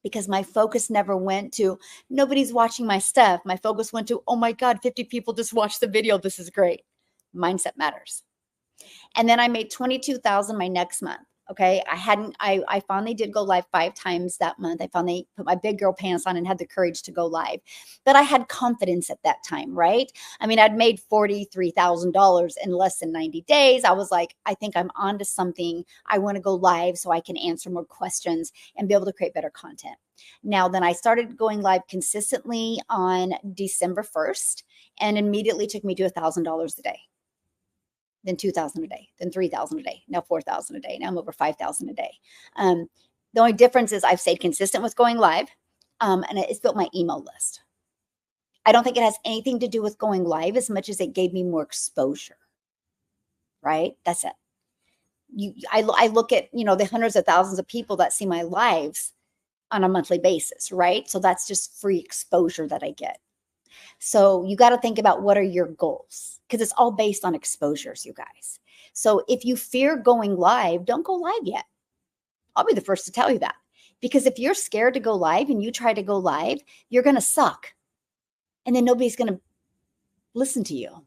Because my focus never went to nobody's watching my stuff. My focus went to, oh my God, 50 people just watched the video. This is great. Mindset matters. And then I made 22,000 my next month. Okay. I finally did go live 5 times that month. I finally put my big girl pants on and had the courage to go live. But I had confidence at that time, right? I mean, I'd made $43,000 in less than 90 days. I was like, I think I'm onto something. I want to go live so I can answer more questions and be able to create better content. Now, then I started going live consistently on December 1st and immediately took me to $1,000 a day. Then 2,000 a day, then 3,000 a day, now 4,000 a day. Now I'm over 5,000 a day. The only difference is I've stayed consistent with going live, and it's built my email list. I don't think it has anything to do with going live as much as it gave me more exposure, right? That's it. I look at, the hundreds of thousands of people that see my lives on a monthly basis, right? So that's just free exposure that I get. So you got to think about what are your goals because it's all based on exposures, you guys. So if you fear going live, don't go live yet. I'll be the first to tell you that because if you're scared to go live and you try to go live, you're going to suck. And then nobody's going to listen to you.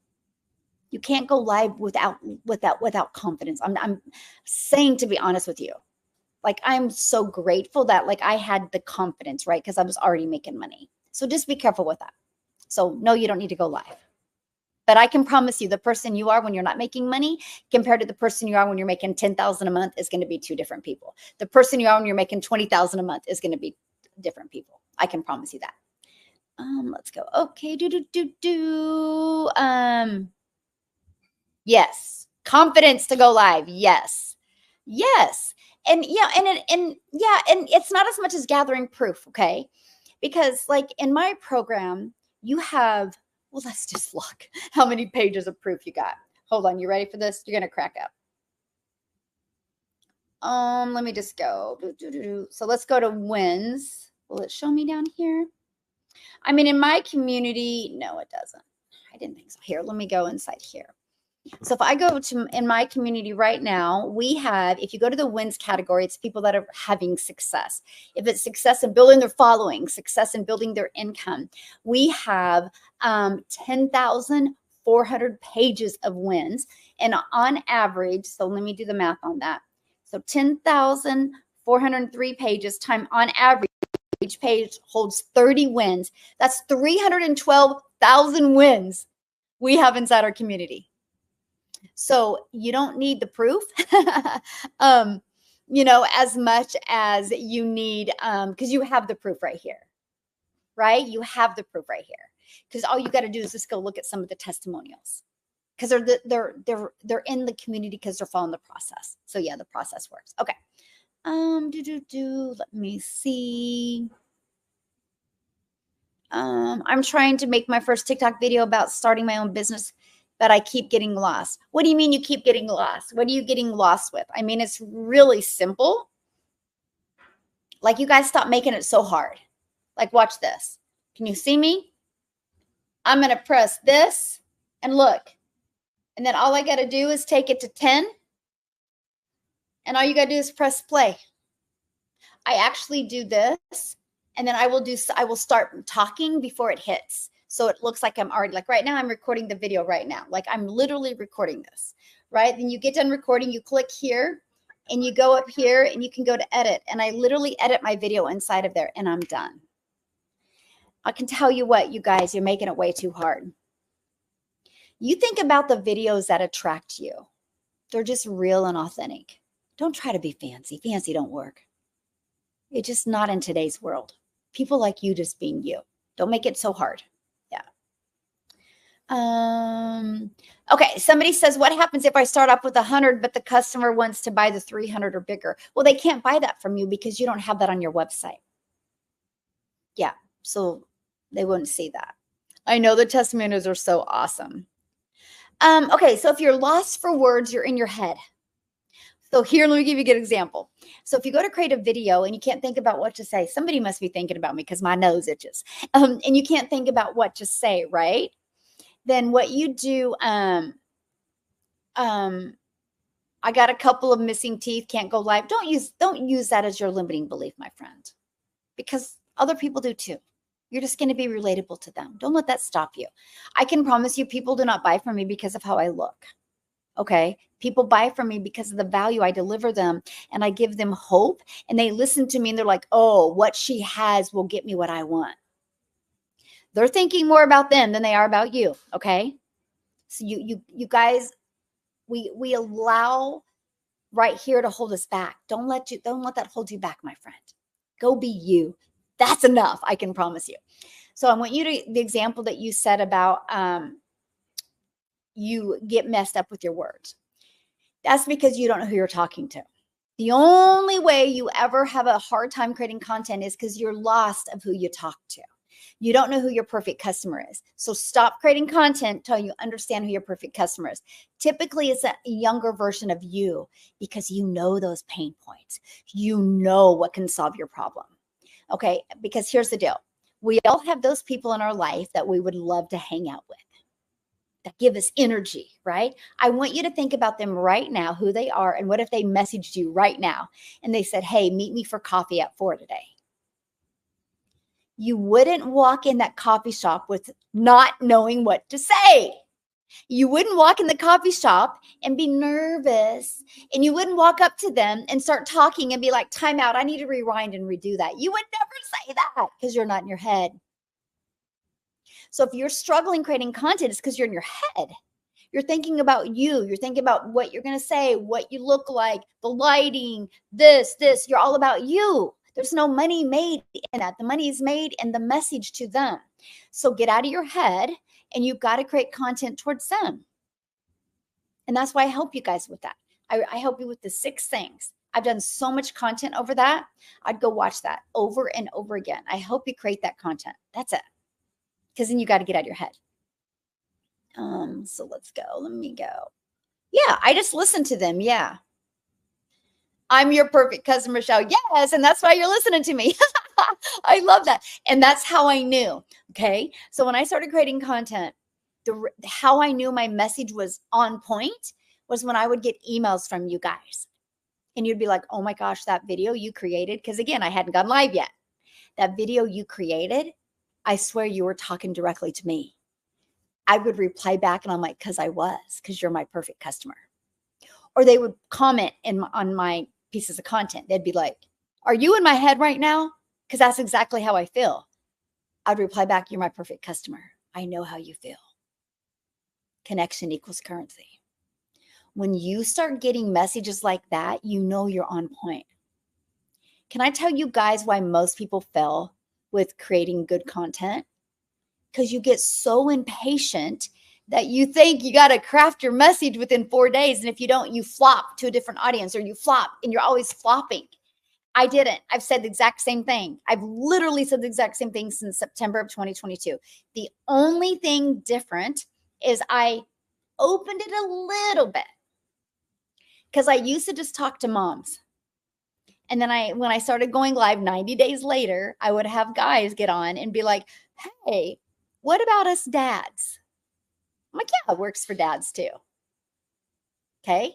You can't go live without confidence. I'm saying, to be honest with you, like I'm so grateful that like I had the confidence, right? Because I was already making money. So just be careful with that. So no, you don't need to go live. But I can promise you the person you are when you're not making money compared to the person you are when you're making 10,000 a month is going to be 2 different people. The person you are when you're making 20,000 a month is going to be different people. I can promise you that. Let's go. Okay. Yes. Confidence to go live. Yes. Yes. And yeah, and it's not as much as gathering proof, okay? Because like in my program, you have, well, let's just look how many pages of proof you got. Hold on, you ready for this? You're gonna crack up. Let me just go. So let's go to wins. Will it show me down here? I mean, in my community, no, it doesn't. I didn't think so. Here, let me go inside here. So if I go to in my community right now, we have, if you go to the wins category, it's people that are having success. If it's success in building their following, success in building their income, we have 10,400 pages of wins. And on average, so let me do the math on that. So 10,403 pages time on average, each page holds 30 wins. That's 312,000 wins we have inside our community. So you don't need the proof, as much as you need, because you have the proof right here, right? You have the proof right here, because all you got to do is just go look at some of the testimonials, because they're in the community because they're following the process. So yeah, the process works. Okay. Let me see. I'm trying to make my first TikTok video about starting my own business, but I keep getting lost. What do you mean you keep getting lost? What are you getting lost with? I mean, it's really simple. Like, you guys stop making it so hard. Like, watch this. Can you see me? I'm going to press this and look. And then all I got to do is take it to 10. And all you got to do is press play. I actually do this. And then I will start talking before it hits. So it looks like I'm already, like right now, I'm recording the video right now. Like I'm literally recording this, right? Then you get done recording, you click here and you go up here and you can go to edit. And I literally edit my video inside of there and I'm done. I can tell you what, you guys, you're making it way too hard. You think about the videos that attract you. They're just real and authentic. Don't try to be fancy. Fancy don't work. It's just not in today's world. People like you just being you. Don't make it so hard. Okay. Somebody says, what happens if I start off with 100, but the customer wants to buy the 300 or bigger? Well, they can't buy that from you because you don't have that on your website. Yeah. So they wouldn't see that. I know the testimonials are so awesome. Okay. So if you're lost for words, you're in your head. So here, let me give you a good example. So if you go to create a video and you can't think about what to say, somebody must be thinking about me because my nose itches. And you can't think about what to say, right? Then what you do, I got a couple of missing teeth, can't go live. Don't use that as your limiting belief, my friend, because other people do too. You're just going to be relatable to them. Don't let that stop you. I can promise you, people do not buy from me because of how I look. Okay. People buy from me because of the value I deliver them, and I give them hope, and they listen to me and they're like, oh, what she has will get me what I want. They're thinking more about them than they are about you. Okay. So you guys, we allow right here to hold us back. Don't let that hold you back, my friend. Go be you. That's enough. I can promise you. So I want you to, the example that you said about, you get messed up with your words. That's because you don't know who you're talking to. The only way you ever have a hard time creating content is because you're lost of who you talk to. You don't know who your perfect customer is. So stop creating content until you understand who your perfect customer is. Typically, it's a younger version of you because you know those pain points. You know what can solve your problem. Okay, because here's the deal. We all have those people in our life that we would love to hang out with, that give us energy, right? I want you to think about them right now, who they are, and what if they messaged you right now and they said, hey, meet me for coffee at 4 today. You wouldn't walk in that coffee shop with not knowing what to say. You wouldn't walk in the coffee shop and be nervous, and you wouldn't walk up to them and start talking and be like, time out, I need to rewind and redo that. You would never say that because you're not in your head. So if you're struggling creating content, it's because you're in your head. You're thinking about you. You're thinking about what you're going to say, what you look like, the lighting, this. You're all about you. There's no money made in that. The money is made in the message to them. So get out of your head, and you've got to create content towards them. And that's why I help you guys with that. I help you with the 6 things. I've done so much content over that. I'd go watch that over and over again. I help you create that content. That's it. Because then you got to get out of your head. So let's go. Let me go. Yeah, I just listened to them. Yeah. I'm your perfect customer, Michelle. Yes, and that's why you're listening to me. I love that. And that's how I knew. Okay. So when I started creating content, how I knew my message was on point was when I would get emails from you guys. And you'd be like, oh my gosh, that video you created. Because again, I hadn't gone live yet. That video you created, I swear you were talking directly to me. I would reply back and I'm like, because you're my perfect customer. Or they would comment on my pieces of content. They'd be like, are you in my head right now? Because that's exactly how I feel. I'd reply back, you're my perfect customer. I know how you feel. Connection equals currency. When you start getting messages like that, you know you're on point. Can I tell you guys why most people fail with creating good content? Because you get so impatient that you think you got to craft your message within 4 days. And if you don't, you flop to a different audience, or you flop and you're always flopping. I didn't. I've said the exact same thing. I've literally said the exact same thing since September of 2022. The only thing different is I opened it a little bit, because I used to just talk to moms. And then when I started going live 90 days later, I would have guys get on and be like, hey, what about us dads? I'm like, yeah, it works for dads too. Okay.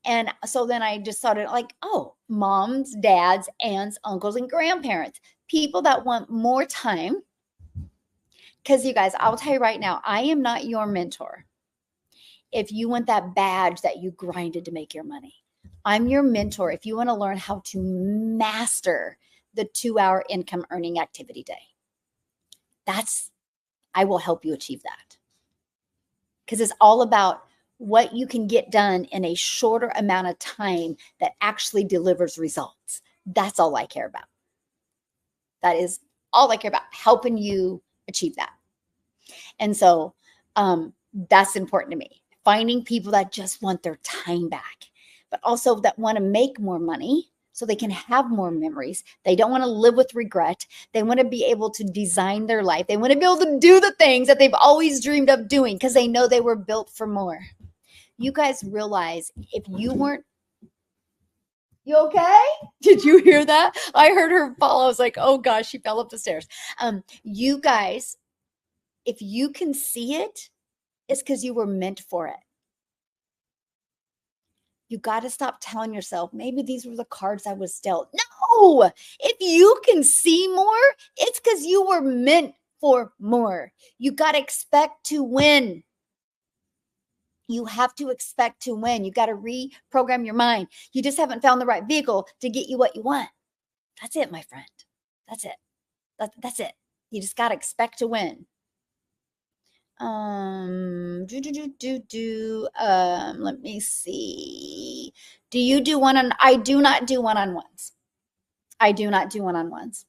And so then I just started like, oh, moms, dads, aunts, uncles, and grandparents, people that want more time. Because you guys, I'll tell you right now, I am not your mentor. If you want that badge that you grinded to make your money, I'm your mentor. If you want to learn how to master the 2-hour income earning activity day, I will help you achieve that. Because it's all about what you can get done in a shorter amount of time that actually delivers results. That's all I care about. That is all I care about, helping you achieve that. And so that's important to me. Finding people that just want their time back, but also that want to make more money so they can have more memories. They don't want to live with regret. They want to be able to design their life. They want to be able to do the things that they've always dreamed of doing because they know they were built for more. You guys realize if you weren't, you okay? Did you hear that? I heard her fall. I was like, oh gosh, she fell up the stairs. You guys, if you can see it, it's because you were meant for it. You got to stop telling yourself, maybe these were the cards I was dealt. No, if you can see more, it's because you were meant for more. You got to expect to win. You have to expect to win. You got to reprogram your mind. You just haven't found the right vehicle to get you what you want. That's it, my friend. That's it. That's it. You just got to expect to win. Let me see. Do you do I do not do one-on-ones. I do not do one-on-ones.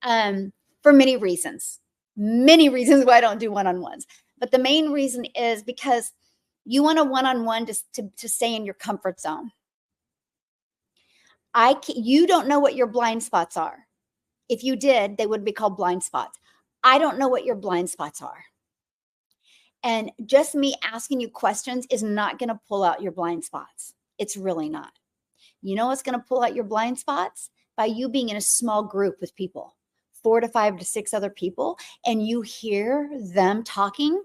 For many reasons why I don't do one-on-ones. But the main reason is because you want a one-on-one to stay in your comfort zone. You don't know what your blind spots are. If you did, they would be called blind spots. I don't know what your blind spots are. And just me asking you questions is not going to pull out your blind spots. It's really not. You know what's going to pull out your blind spots? By you being in a small group with people, 4 to 5 to 6 other people, and you hear them talking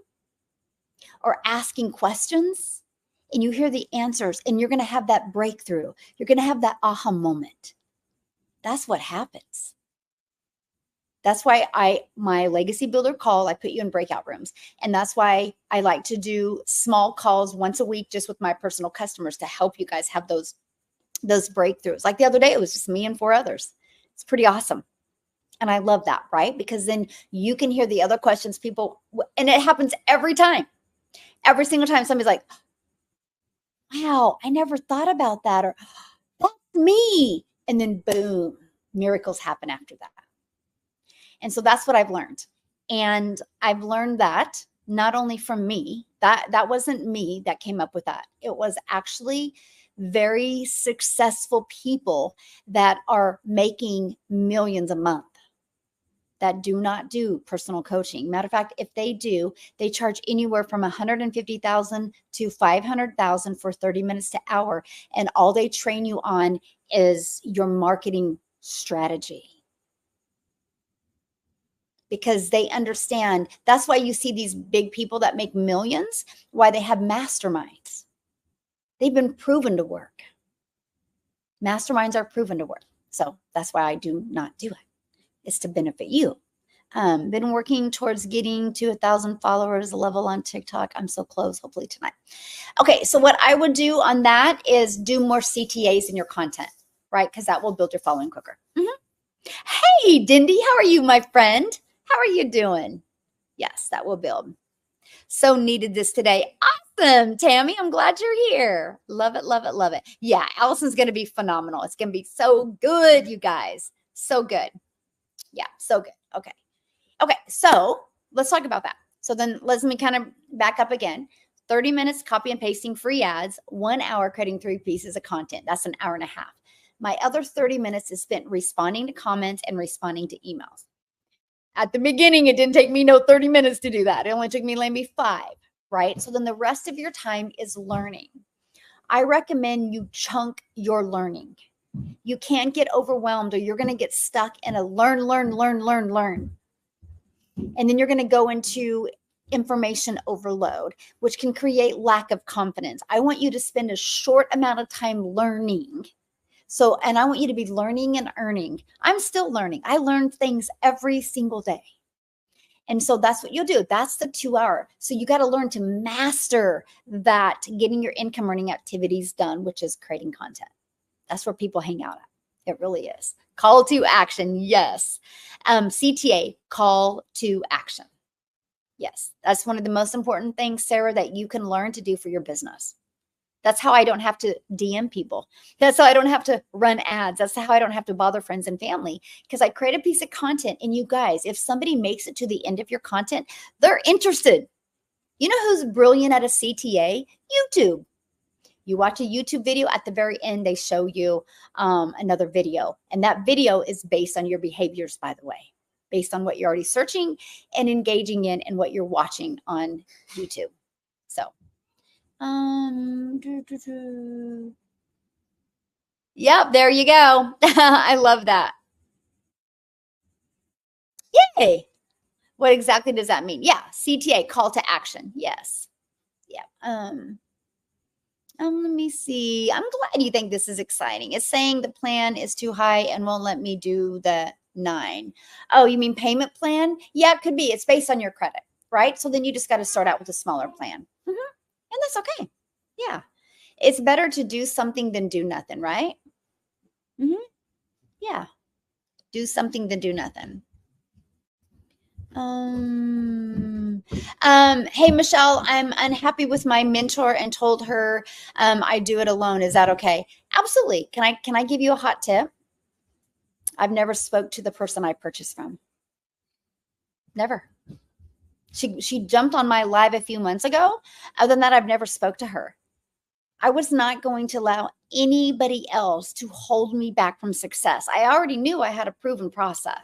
or asking questions, and you hear the answers, and you're going to have that breakthrough. You're going to have that aha moment. That's what happens. That's why my legacy builder call, I put you in breakout rooms. And that's why I like to do small calls once a week just with my personal customers to help you guys have those breakthroughs. Like the other day, it was just me and 4 others. It's pretty awesome. And I love that, right? Because then you can hear the other questions people, and it happens every time. Every single time somebody's like, wow, I never thought about that. Or that's me. And then boom, miracles happen after that. And so that's what I've learned. And I've learned that not only from me, that wasn't me that came up with that. It was actually very successful people that are making millions a month that do not do personal coaching. Matter of fact, if they do, they charge anywhere from $150,000 to $500,000 for 30 minutes to hour. And all they train you on is your marketing strategy. because they understand. That's why you see these big people that make millions, why they have masterminds. They've been proven to work. Masterminds are proven to work. So that's why I do not do it. It's to benefit you. Been working towards getting to 1,000 followers level on TikTok. I'm so close, hopefully tonight. Okay, so what I would do on that is do more CTAs in your content, right? Because that will build your following quicker. Hey, Dindy, how are you, my friend? How are you doing? Yes, that will build. So needed this today. Awesome, Tammy. I'm glad you're here. Love it, love it, love it. Yeah, Allison's going to be phenomenal. It's going to be so good, you guys. So good. Yeah, so good. Okay. Okay, so let's talk about that. So then let me kind of back up again. 30 minutes copy and pasting free ads, 1 hour creating 3 pieces of content. That's an hour and a half. My other 30 minutes is spent responding to comments and responding to emails. At the beginning, it didn't take me no 30 minutes to do that. It only took me maybe 5, right? So then the rest of your time is learning. I recommend you chunk your learning. You can't get overwhelmed or you're going to get stuck in a learn. And then you're going to go into information overload, which can create lack of confidence. I want you to spend a short amount of time learning. So, and I want you to be learning and earning. I'm still learning. I learn things every single day. And so that's what you'll do. That's the 2 hour. So you got to learn to master that, getting your income earning activities done, which is creating content. That's where people hang out at. It really is. Call to action. Yes. CTA, call to action. Yes. That's one of the most important things, Sarah, that you can learn to do for your business. That's how I don't have to DM people. That's how I don't have to run ads. That's how I don't have to bother friends and family, because I create a piece of content. And you guys, if somebody makes it to the end of your content, they're interested. You know who's brilliant at a CTA? YouTube. You watch a YouTube video, at the very end, they show you another video. And that video is based on your behaviors, by the way, based on what you're already searching and engaging in and what you're watching on YouTube. So, yep, there you go. I love that. Yay. What exactly does that mean? Yeah, CTA, call to action. Yes. Yeah. Let me see. I'm glad you think this is exciting. It's saying the plan is too high and won't let me do the 9. Oh, you mean payment plan? Yeah, it could be. It's based on your credit, right? So then you just got to start out with a smaller plan. And that's okay. Yeah. It's better to do something than do nothing, right? Yeah. Do something than do nothing. Hey, Michelle, I'm unhappy with my mentor and told her I do it alone. Is that okay? Absolutely. Can I give you a hot tip? I've never spoke to the person I purchased from. Never. She jumped on my live a few months ago. Other than that, I've never spoke to her. I was not going to allow anybody else to hold me back from success. I already knew I had a proven process.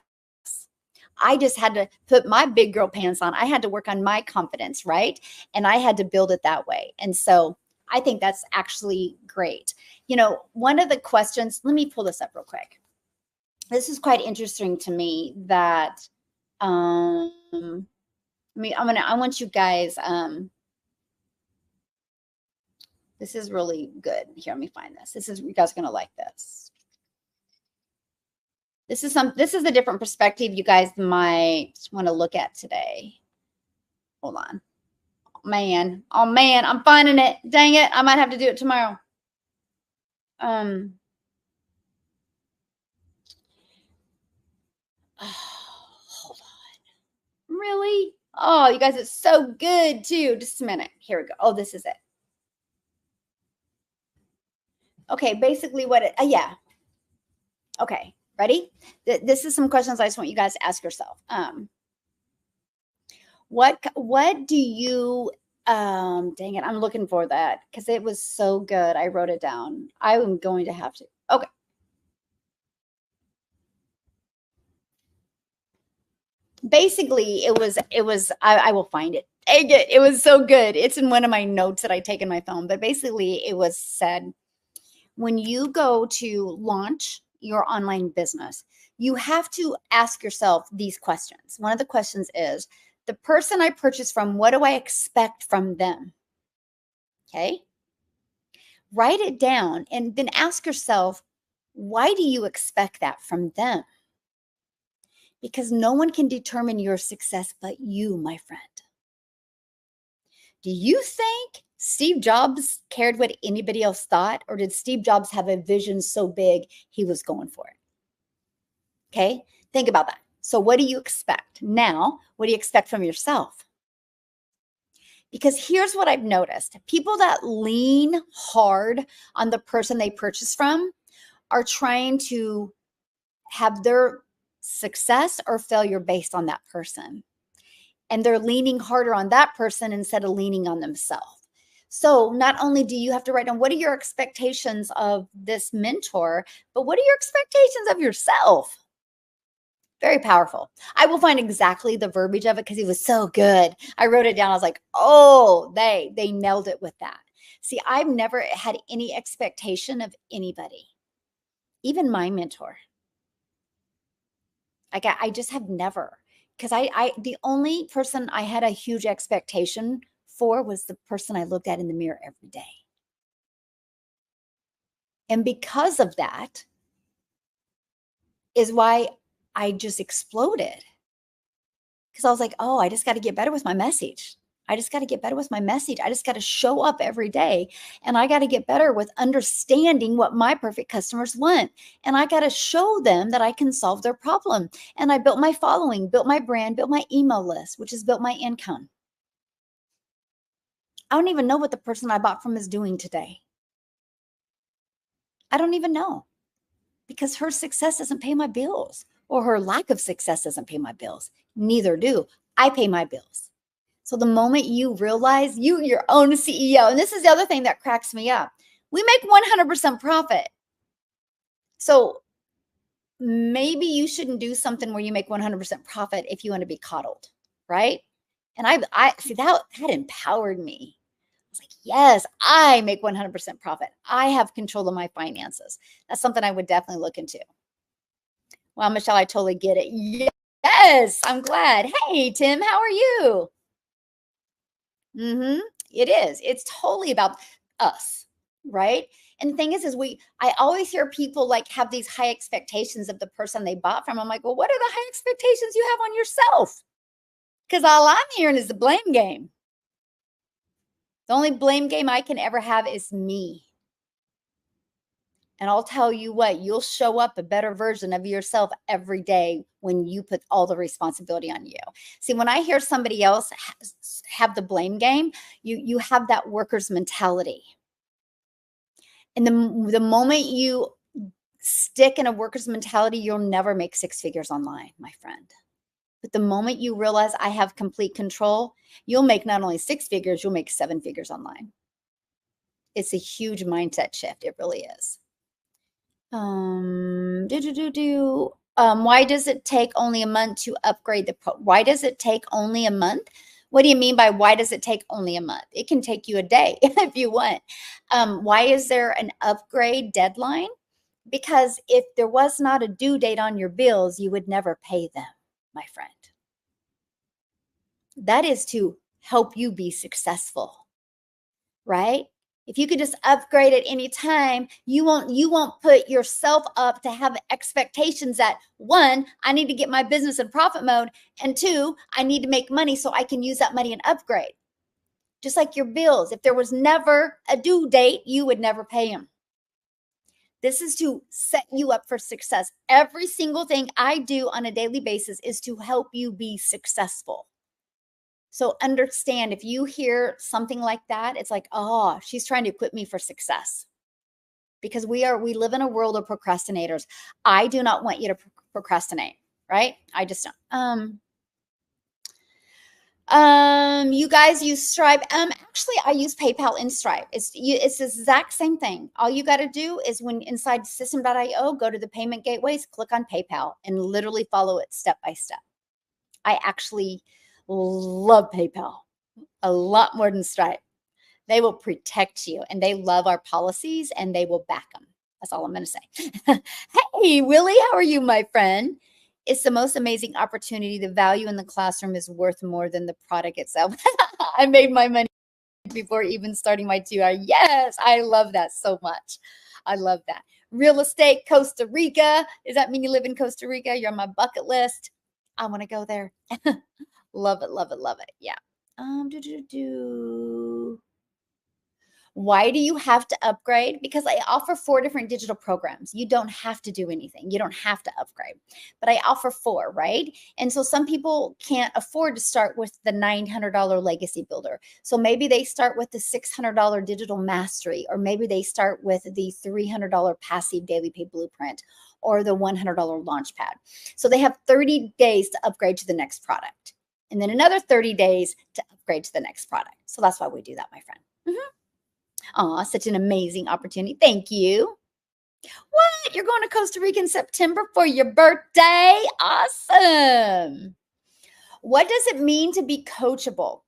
I just had to put my big girl pants on. I had to work on my confidence, right? And I had to build it that way. And so I think that's actually great. You know, one of the questions, let me pull this up real quick. This is quite interesting to me that, I want you guys, this is really good. Here, let me find this. You guys are going to like this. This is a different perspective you guys might want to look at today. Hold on. Oh man, I'm finding it. Dang it. I might have to do it tomorrow. Hold on. Really? Oh, you guys, it's so good too. Just a minute. Here we go. Oh, this is it. Okay, basically yeah. Okay, ready? This is some questions I just want you guys to ask yourself. What do you, dang it, I'm looking for that because it was so good. I wrote it down. I am going to have to, okay. Basically, it was, I will find it. It was so good. It's in one of my notes that I take in my phone, but basically it was said, when you go to launch your online business, you have to ask yourself these questions. One of the questions is, the person I purchase from, what do I expect from them? Okay. Write it down and then ask yourself, why do you expect that from them? Because no one can determine your success but you, my friend. Do you think Steve Jobs cared what anybody else thought? Or did Steve Jobs have a vision so big he was going for it? Okay, think about that. So what do you expect? Now, what do you expect from yourself? Because here's what I've noticed. People that lean hard on the person they purchase from are trying to have their success or failure based on that person. And they're leaning harder on that person instead of leaning on themselves. So not only do you have to write down what are your expectations of this mentor, but what are your expectations of yourself? Very powerful. I will find exactly the verbiage of it because he was so good. I wrote it down. I was like, oh, they nailed it with that. See, I've never had any expectation of anybody, even my mentor. Like I just have never, because the only person I had a huge expectation for was the person I looked at in the mirror every day. And because of that is why I just exploded. Because I was like, oh, I just got to get better with my message. I just got to get better with my message. I just got to show up every day. And I got to get better with understanding what my perfect customers want. And I got to show them that I can solve their problem. And I built my following, built my brand, built my email list, which has built my income. I don't even know what the person I bought from is doing today. I don't even know, because her success doesn't pay my bills, or her lack of success doesn't pay my bills. Neither do. I pay my bills. So the moment you realize you're your own CEO, and this is the other thing that cracks me up, we make 100% profit. So maybe you shouldn't do something where you make 100% profit if you want to be coddled, right? And I see that empowered me. I was like, yes, I make 100% profit. I have control of my finances. That's something I would definitely look into. Well, Michelle, I totally get it. Yes, I'm glad. Hey, Tim, how are you? It is. It's totally about us, right? And the thing is I always hear people like have these high expectations of the person they bought from. I'm like, well, what are the high expectations you have on yourself? Because all I'm hearing is the blame game. The only blame game I can ever have is me. And I'll tell you what, you'll show up a better version of yourself every day when you put all the responsibility on you. See, when I hear somebody else have the blame game, you have that worker's mentality. And the moment you stick in a worker's mentality, you'll never make six figures online, my friend. But the moment you realize I have complete control, you'll make not only six figures, you'll make seven figures online. It's a huge mindset shift. It really is. Why does it take only a month to upgrade the pro? Why does it take only a month? What do you mean by why does it take only a month? It can take you a day if you want. Why is there an upgrade deadline? Because if there was not a due date on your bills, you would never pay them, my friend. That is to help you be successful, right? If you could just upgrade at any time, you won't put yourself up to have expectations that, one, I need to get my business in profit mode, and two, I need to make money so I can use that money and upgrade. Just like your bills, if there was never a due date, you would never pay them. This is to set you up for success. Every single thing I do on a daily basis is to help you be successful. So understand, if you hear something like that, it's like, oh, she's trying to equip me for success. Because we live in a world of procrastinators. I do not want you to procrastinate, right? I just don't. You guys use Stripe. Actually, I use PayPal in Stripe. It's the exact same thing. All you got to do is when inside system.io, go to the payment gateways, click on PayPal, and literally follow it step by step. I actually love PayPal a lot more than Stripe. They will protect you, and they love our policies, and they will back them. That's all I'm going to say. Hey, Willie, how are you, my friend? It's the most amazing opportunity. The value in the classroom is worth more than the product itself. I made my money before even starting my 2 hour. Yes, I love that so much. I love that. Real estate, Costa Rica. Does that mean you live in Costa Rica? You're on my bucket list. I want to go there. Love it, love it, love it. Yeah. Why do you have to upgrade? Because I offer 4 different digital programs. You don't have to do anything. You don't have to upgrade, but I offer 4, right? And so some people can't afford to start with the $900 legacy builder. So maybe they start with the $600 digital mastery, or maybe they start with the $300 passive daily pay blueprint, or the $100 launch pad. So they have 30 days to upgrade to the next product, and then another 30 days to upgrade to the next product. So that's why we do that, my friend. Aw, such an amazing opportunity. Thank you. What? You're going to Costa Rica in September for your birthday? Awesome. What does it mean to be coachable?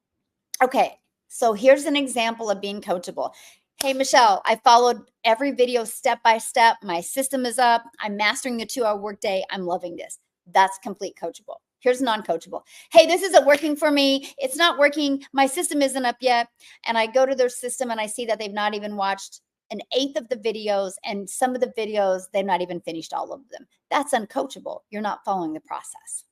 Okay, so here's an example of being coachable. Hey, Michelle, I followed every video step by step. My system is up. I'm mastering the 2 hour workday. I'm loving this. That's complete coachable. Here's non-coachable. Hey, this isn't working for me. It's not working. My system isn't up yet. And I go to their system and I see that they've not even watched an eighth of the videos, and some of the videos, they've not even finished all of them. That's uncoachable. You're not following the process.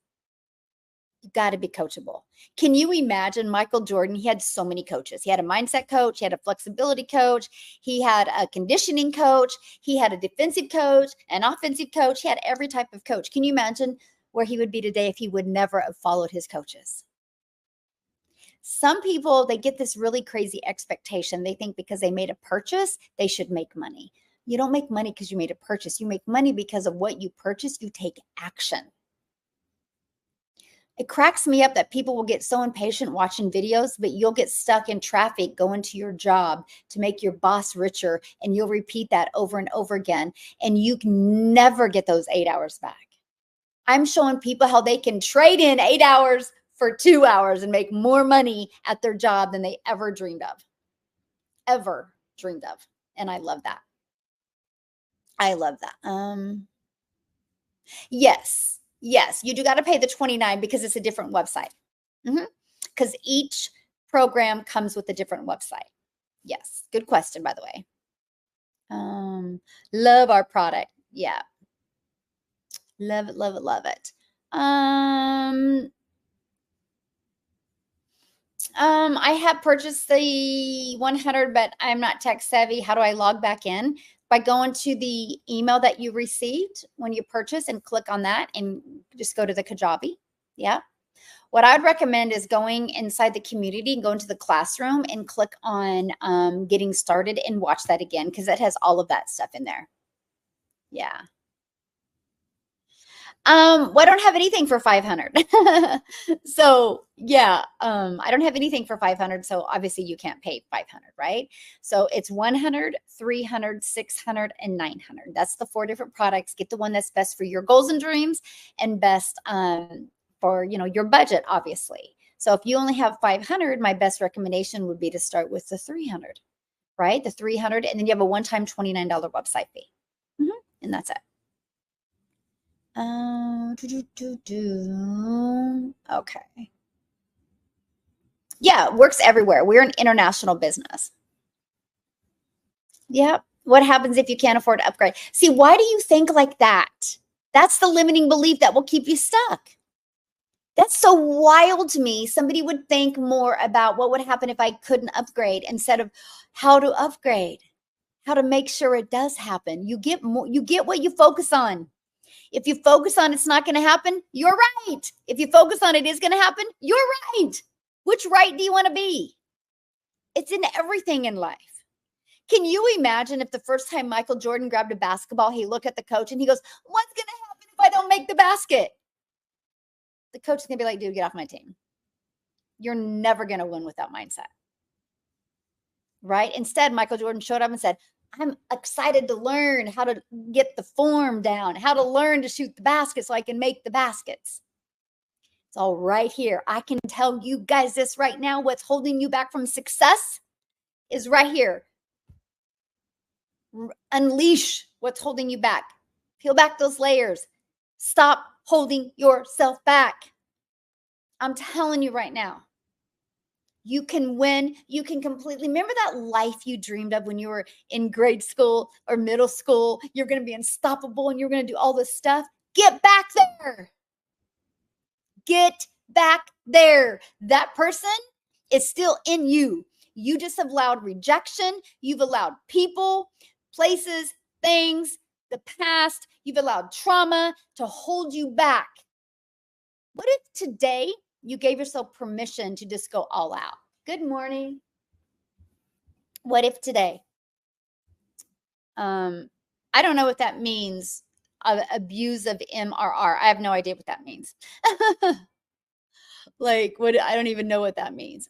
You got to be coachable. Can you imagine Michael Jordan? He had so many coaches. He had a mindset coach. He had a flexibility coach. He had a conditioning coach. He had a defensive coach, an offensive coach. He had every type of coach. Can you imagine where he would be today if he would never have followed his coaches? Some people, they get this really crazy expectation. They think because they made a purchase, they should make money. You don't make money because you made a purchase. You make money because of what you purchased. You take action. It cracks me up that people will get so impatient watching videos, but you'll get stuck in traffic going to your job to make your boss richer, and you'll repeat that over and over again, and you can never get those 8 hours back. I'm showing people how they can trade in 8 hours for 2 hours and make more money at their job than they ever dreamed of. Ever dreamed of. And I love that. I love that. Yes, you do got to pay the $29 because it's a different website. Because each program comes with a different website. Yes, good question, by the way. Love our product. Yeah. Love it, love it, love it. I have purchased the 100, but I'm not tech savvy. How do I log back in? By going to the email that you received when you purchase and click on that and just go to the Kajabi. Yeah. What I'd recommend is going inside the community and going to the classroom and click on getting started and watch that again, because it has all of that stuff in there. Yeah. Well, I don't have anything for 500. So yeah, I don't have anything for 500. So obviously you can't pay 500, right? So it's 100, 300, 600, and 900. That's the 4 different products. Get the one that's best for your goals and dreams and best for, your budget, obviously. So if you only have 500, my best recommendation would be to start with the 300, right? The 300, and then you have a one-time $29 website fee. And that's it. Okay. Yeah, it works everywhere. We're an international business. Yep. What happens if you can't afford to upgrade? See, why do you think like that? That's the limiting belief that will keep you stuck. That's so wild to me. Somebody would think more about what would happen if I couldn't upgrade instead of how to upgrade, how to make sure it does happen. You get what you focus on. If you focus on it's not going to happen, you're right. If you focus on it is going to happen, you're right. Which right do you want to be? It's in everything in life. Can you imagine if the first time Michael Jordan grabbed a basketball, he looked at the coach and he goes, what's going to happen if I don't make the basket? The coach is going to be like, dude, get off my team. You're never going to win with that mindset. Right? Instead, Michael Jordan showed up and said, I'm excited to learn how to get the form down, how to learn to shoot the basket so I can make the baskets. It's all right here. I can tell you guys this right now. What's holding you back from success is right here. Unleash What's holding you back? Peel back those layers. Stop holding yourself back. I'm telling you right now, you can win. You can completely remember that life you dreamed of when you were in grade school or middle school. You're going to be unstoppable and you're going to do all this stuff. Get back there. Get back there. That person is still in you. You just have allowed rejection. You've allowed people, places, things, the past. You've allowed trauma to hold you back. What if today you gave yourself permission to just go all out? Good morning. What if today? I don't know what that means. Abuse of MRR. I have no idea what that means. Like, what? I don't even know what that means.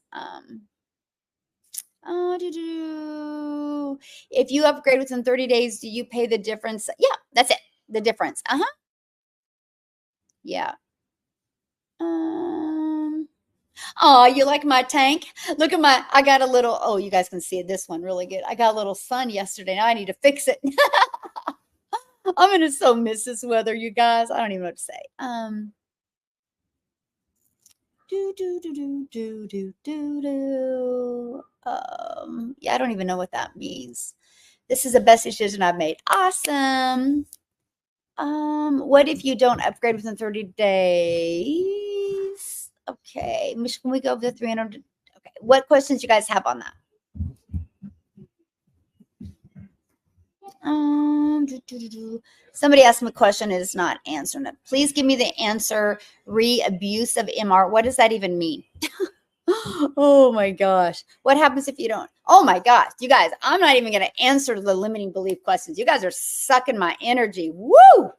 If you upgrade within 30 days, do you pay the difference? Yeah, that's it. The difference. Yeah. Oh, you like my tank? Look at I got a little, oh, you guys can see this one really good. I got a little sun yesterday. Now I need to fix it. I'm going to so miss this weather, you guys. I don't even know what to say. Yeah, I don't even know what that means. This is the best decision I've made. Awesome. What if you don't upgrade within 30 days? Okay, can we go over the 300? Okay, what questions you guys have on that? Somebody asked me a question and is not answering it. Please give me the answer. Abuse of MR. What does that even mean? Oh my gosh. What happens if you don't? Oh my gosh. You guys, I'm not even going to answer the limiting belief questions. You guys are sucking my energy. Woo!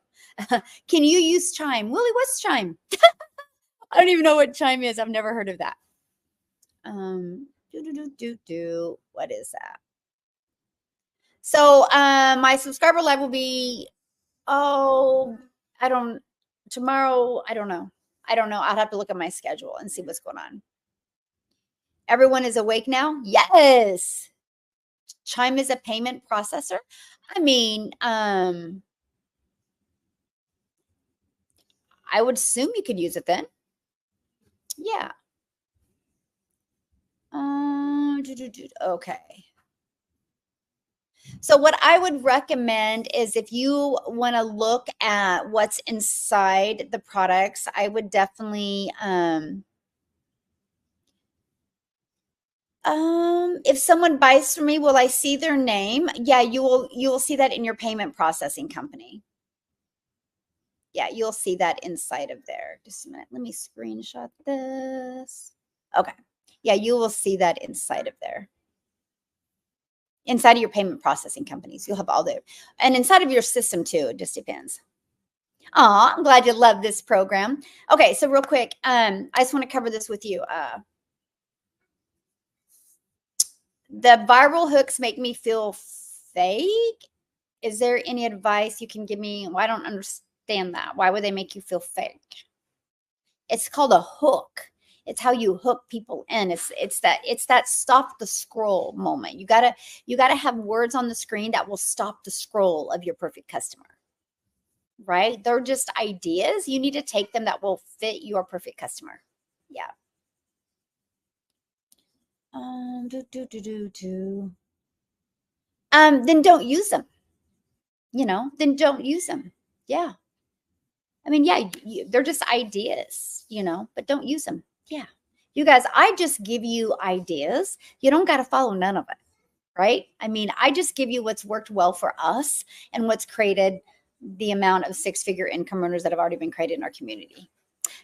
Can you use Chime? Willie, what's Chime? I don't even know what Chime is. I've never heard of that. What is that? So my subscriber live will be, tomorrow. I don't know. I'll have to look at my schedule and see what's going on. Everyone is awake now? Yes. Chime is a payment processor. I mean, I would assume you could use it then. Yeah. Okay. So what I would recommend is if you want to look at what's inside the products, I would definitely if someone buys from me, will I see their name? Yeah, you will see that in your payment processing company. Yeah, you'll see that inside of there. Just a minute. Let me screenshot this. Okay. Yeah, you will see that inside of there. Inside of your payment processing companies, you'll have all the, and inside of your system too. It just depends. Oh, I'm glad you love this program. Okay, so real quick, I just want to cover this with you. The viral hooks make me feel fake. Is there any advice you can give me? Well, I don't understand that. Why would they make you feel fake? It's called a hook. It's how you hook people in. It's that stop the scroll moment. You gotta have words on the screen that will stop the scroll of your perfect customer. Right? They're just ideas. You need to take them that will fit your perfect customer. Yeah. Then don't use them. Then don't use them. Yeah. I mean, yeah, they're just ideas, but don't use them. Yeah. You guys, I just give you ideas. You don't got to follow none of it. Right? I mean, I just give you what's worked well for us and what's created the amount of six-figure income earners that have already been created in our community.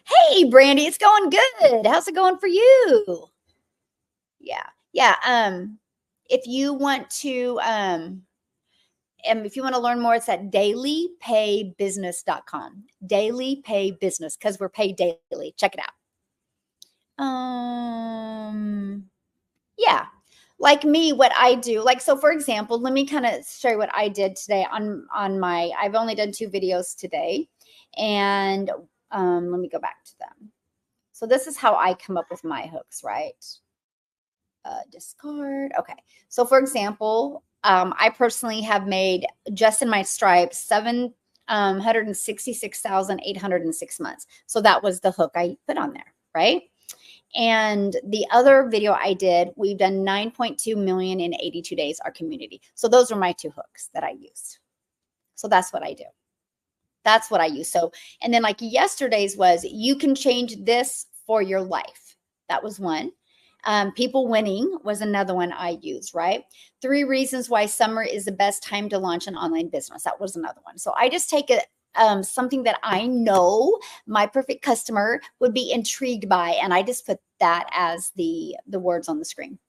Hey, Brandy, it's going good. How's it going for you? Yeah. Yeah. If you want to, and if you want to learn more, it's at dailypaybusiness.com. Dailypaybusiness, because we're paid daily. Check it out. Yeah. Like me, what I do, like, so for example, let me kind of show you what I did today on I've only done 2 videos today. And let me go back to them. So this is how I come up with my hooks, right? Discard. Okay. So for example, I personally have made, just in my stripes, 766,806 months. So that was the hook I put on there, right? And the other video I did, we've done 9.2 million in 82 days, our community. So those are my two hooks that I used. So that's what I do. That's what I use. So, and then like yesterday's was, you can change this for your life. That was one. People winning was another one I used, right? 3 reasons why summer is the best time to launch an online business. That was another one. So I just take it, something that I know my perfect customer would be intrigued by, and I just put that as the words on the screen.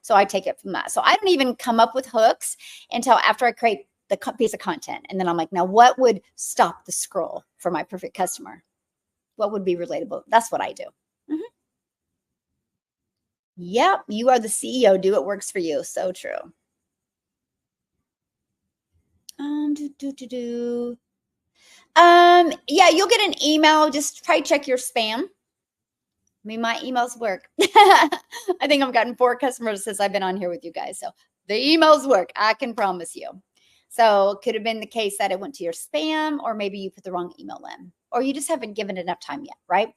So I take it from that. So I don't even come up with hooks until after I create the piece of content. And then I'm like, now what would stop the scroll for my perfect customer? What would be relatable? That's what I do. Yep, you are the CEO. Do what works for you. So true. Yeah, you'll get an email. Just try check your spam. I mean, my emails work. I think I've gotten 4 customers since I've been on here with you guys. So the emails work. I can promise you. So it could have been the case that it went to your spam, or maybe you put the wrong email in, or you just haven't given it enough time yet, right?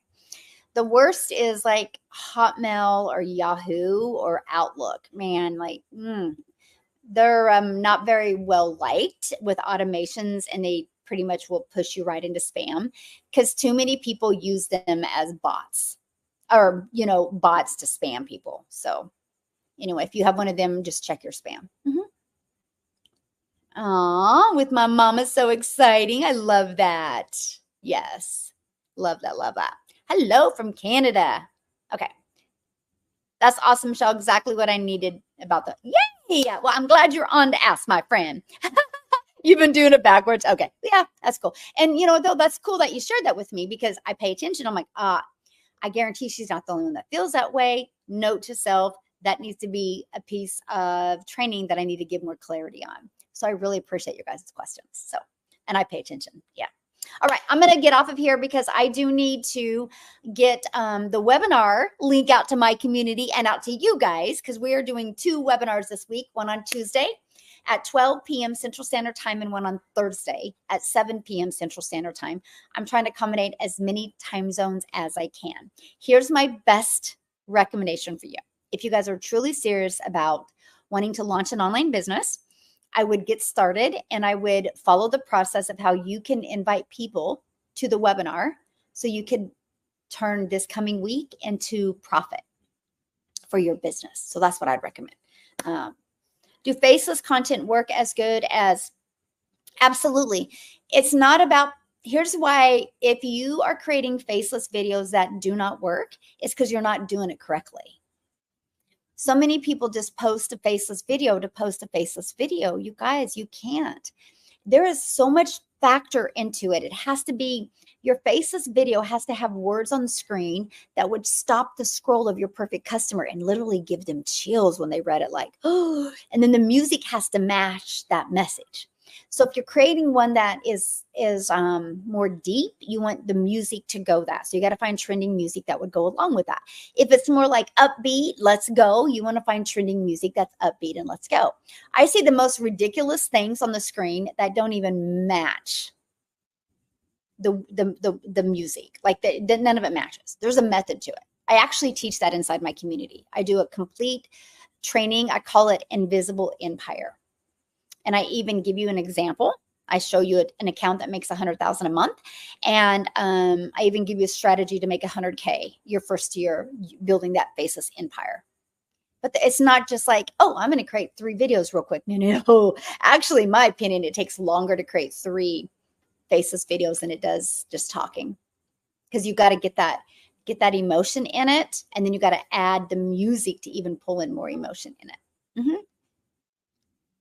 The worst is like Hotmail or Yahoo or Outlook. Man, like, they're not very well liked with automations, and they pretty much will push you right into spam because too many people use them as bots, or, you know, bots to spam people. So anyway, if you have one of them, just check your spam. Aw, with my mama, so exciting. I love that. Yes. Love that. Love that. Hello from Canada. Okay. That's awesome, Michelle. Exactly what I needed about the, yay. Well, I'm glad you're on to ask, my friend. You've been doing it backwards. Okay. Yeah, that's cool. And you know, though, that's cool that you shared that with me, because I pay attention. I'm like, I guarantee she's not the only one that feels that way. Note to self, that needs to be a piece of training that I need to give more clarity on. So I really appreciate your guys' questions. So, and I pay attention. Yeah. All right. I'm going to get off of here because I do need to get the webinar link out to my community and out to you guys, because we are doing 2 webinars this week, one on Tuesday at 12 p.m. Central Standard Time and one on Thursday at 7 p.m. Central Standard Time. I'm trying to accommodate as many time zones as I can. Here's my best recommendation for you. If you guys are truly serious about wanting to launch an online business, I would get started and I would follow the process of how you can invite people to the webinar so you can turn this coming week into profit for your business. So that's what I'd recommend. Do faceless content work as good as? Absolutely. It's not about, here's why, if you are creating faceless videos that do not work, it's because you're not doing it correctly. So many people just post a faceless video to post a faceless video. You guys, you can't. There is so much factor into it. It has to be, your faceless video has to have words on the screen that would stop the scroll of your perfect customer and literally give them chills when they read it, like, oh, and then the music has to match that message. So if you're creating one that is more deep, you want the music to go that. So you got to find trending music that would go along with that. If it's more like upbeat, let's go, you want to find trending music that's upbeat and let's go. I see the most ridiculous things on the screen that don't even match the music. Like none of it matches. There's a method to it. I actually teach that inside my community. I do a complete training. I call it Invisible Empire. And I even give you an example. I show you an account that makes $100,000 a month. And I even give you a strategy to make $100K your first year building that faceless empire. But it's not just like, oh, I'm going to create 3 videos real quick. No. Actually, in my opinion, it takes longer to create 3 faceless videos than it does just talking. Because you got to get that emotion in it. And then you got to add the music to even pull in more emotion in it.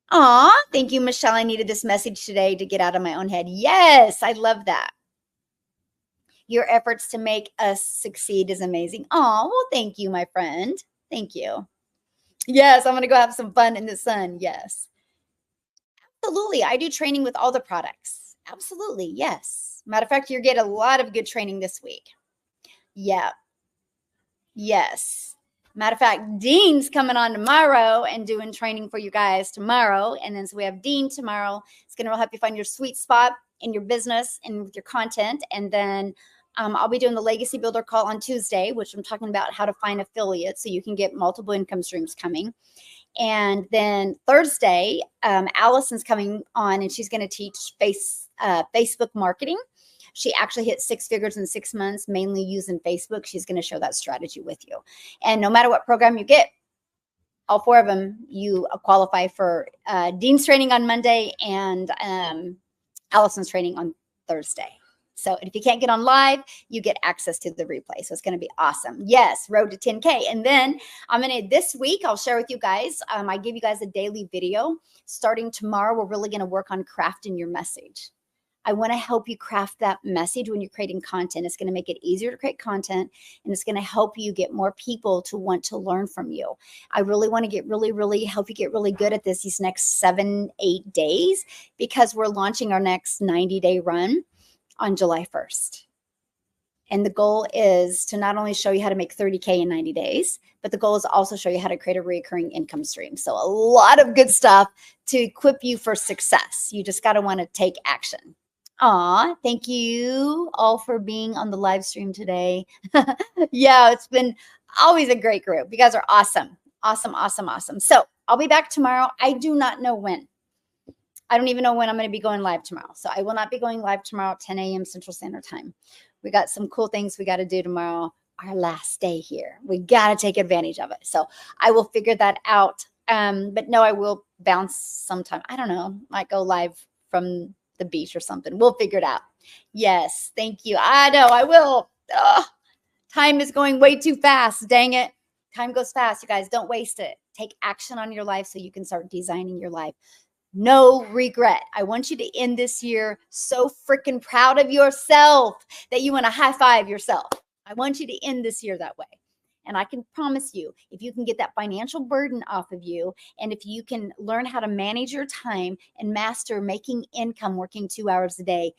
Aw, thank you, Michelle. I needed this message today to get out of my own head. Yes, I love that. Your efforts to make us succeed is amazing. Aw, well, thank you, my friend. Thank you. Yes, I'm going to go have some fun in the sun. Yes. Absolutely. I do training with all the products. Absolutely. Yes. Matter of fact, you're getting a lot of good training this week. Yeah. Yes. Matter of fact, Dean's coming on tomorrow and doing training for you guys tomorrow. And then so we have Dean tomorrow. It's going to help you find your sweet spot in your business and with your content. And then I'll be doing the Legacy Builder call on Tuesday, which I'm talking about how to find affiliates so you can get multiple income streams coming. And then Thursday, Allison's coming on and she's going to teach Facebook marketing. She actually hit 6 figures in 6 months, mainly using Facebook. She's going to show that strategy with you. And no matter what program you get, all 4 of them, you qualify for Dean's training on Monday and Allison's training on Thursday. So if you can't get on live, you get access to the replay. So it's going to be awesome. Yes, road to 10K. And then this week, I'll share with you guys, I give you guys a daily video. Starting tomorrow, we're really going to work on crafting your message. I want to help you craft that message when you're creating content. It's going to make it easier to create content, and it's going to help you get more people to want to learn from you. I really want to get really help you get really good at this these next 7-8 days, because we're launching our next 90-day run on July 1st. And the goal is to not only show you how to make 30K in 90 days, but the goal is also show you how to create a recurring income stream. So a lot of good stuff to equip you for success. You just got to want to take action. Aw, thank you all for being on the live stream today. Yeah, it's been always a great group. You guys are awesome. Awesome. So I'll be back tomorrow. I do not know when. I don't even know when I'm going to be going live tomorrow. So I will not be going live tomorrow at 10 a.m. Central Standard Time. We got some cool things we got to do tomorrow. Our last day here. We got to take advantage of it. So I will figure that out. But no, I will bounce sometime. I don't know. Might go live from the beach or something. We'll figure it out. Yes. Thank you. I know I will. Ugh, time is going way too fast. Dang it. Time goes fast. You guys, don't waste it. Take action on your life so you can start designing your life. No regret. I want you to end this year so freaking proud of yourself that you want to high five yourself. I want you to end this year that way. And I can promise you, if you can get that financial burden off of you, and if you can learn how to manage your time and master making income working 2 hours a day,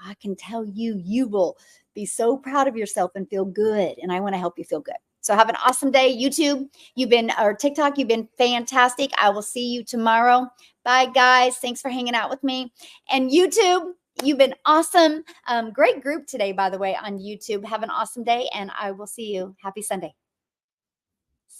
I can tell you, you will be so proud of yourself and feel good. And I want to help you feel good. So have an awesome day. YouTube, or TikTok, you've been fantastic. I will see you tomorrow. Bye, guys. Thanks for hanging out with me. And YouTube, you've been awesome. Great group today, by the way, on YouTube. Have an awesome day, and I will see you. Happy Sunday.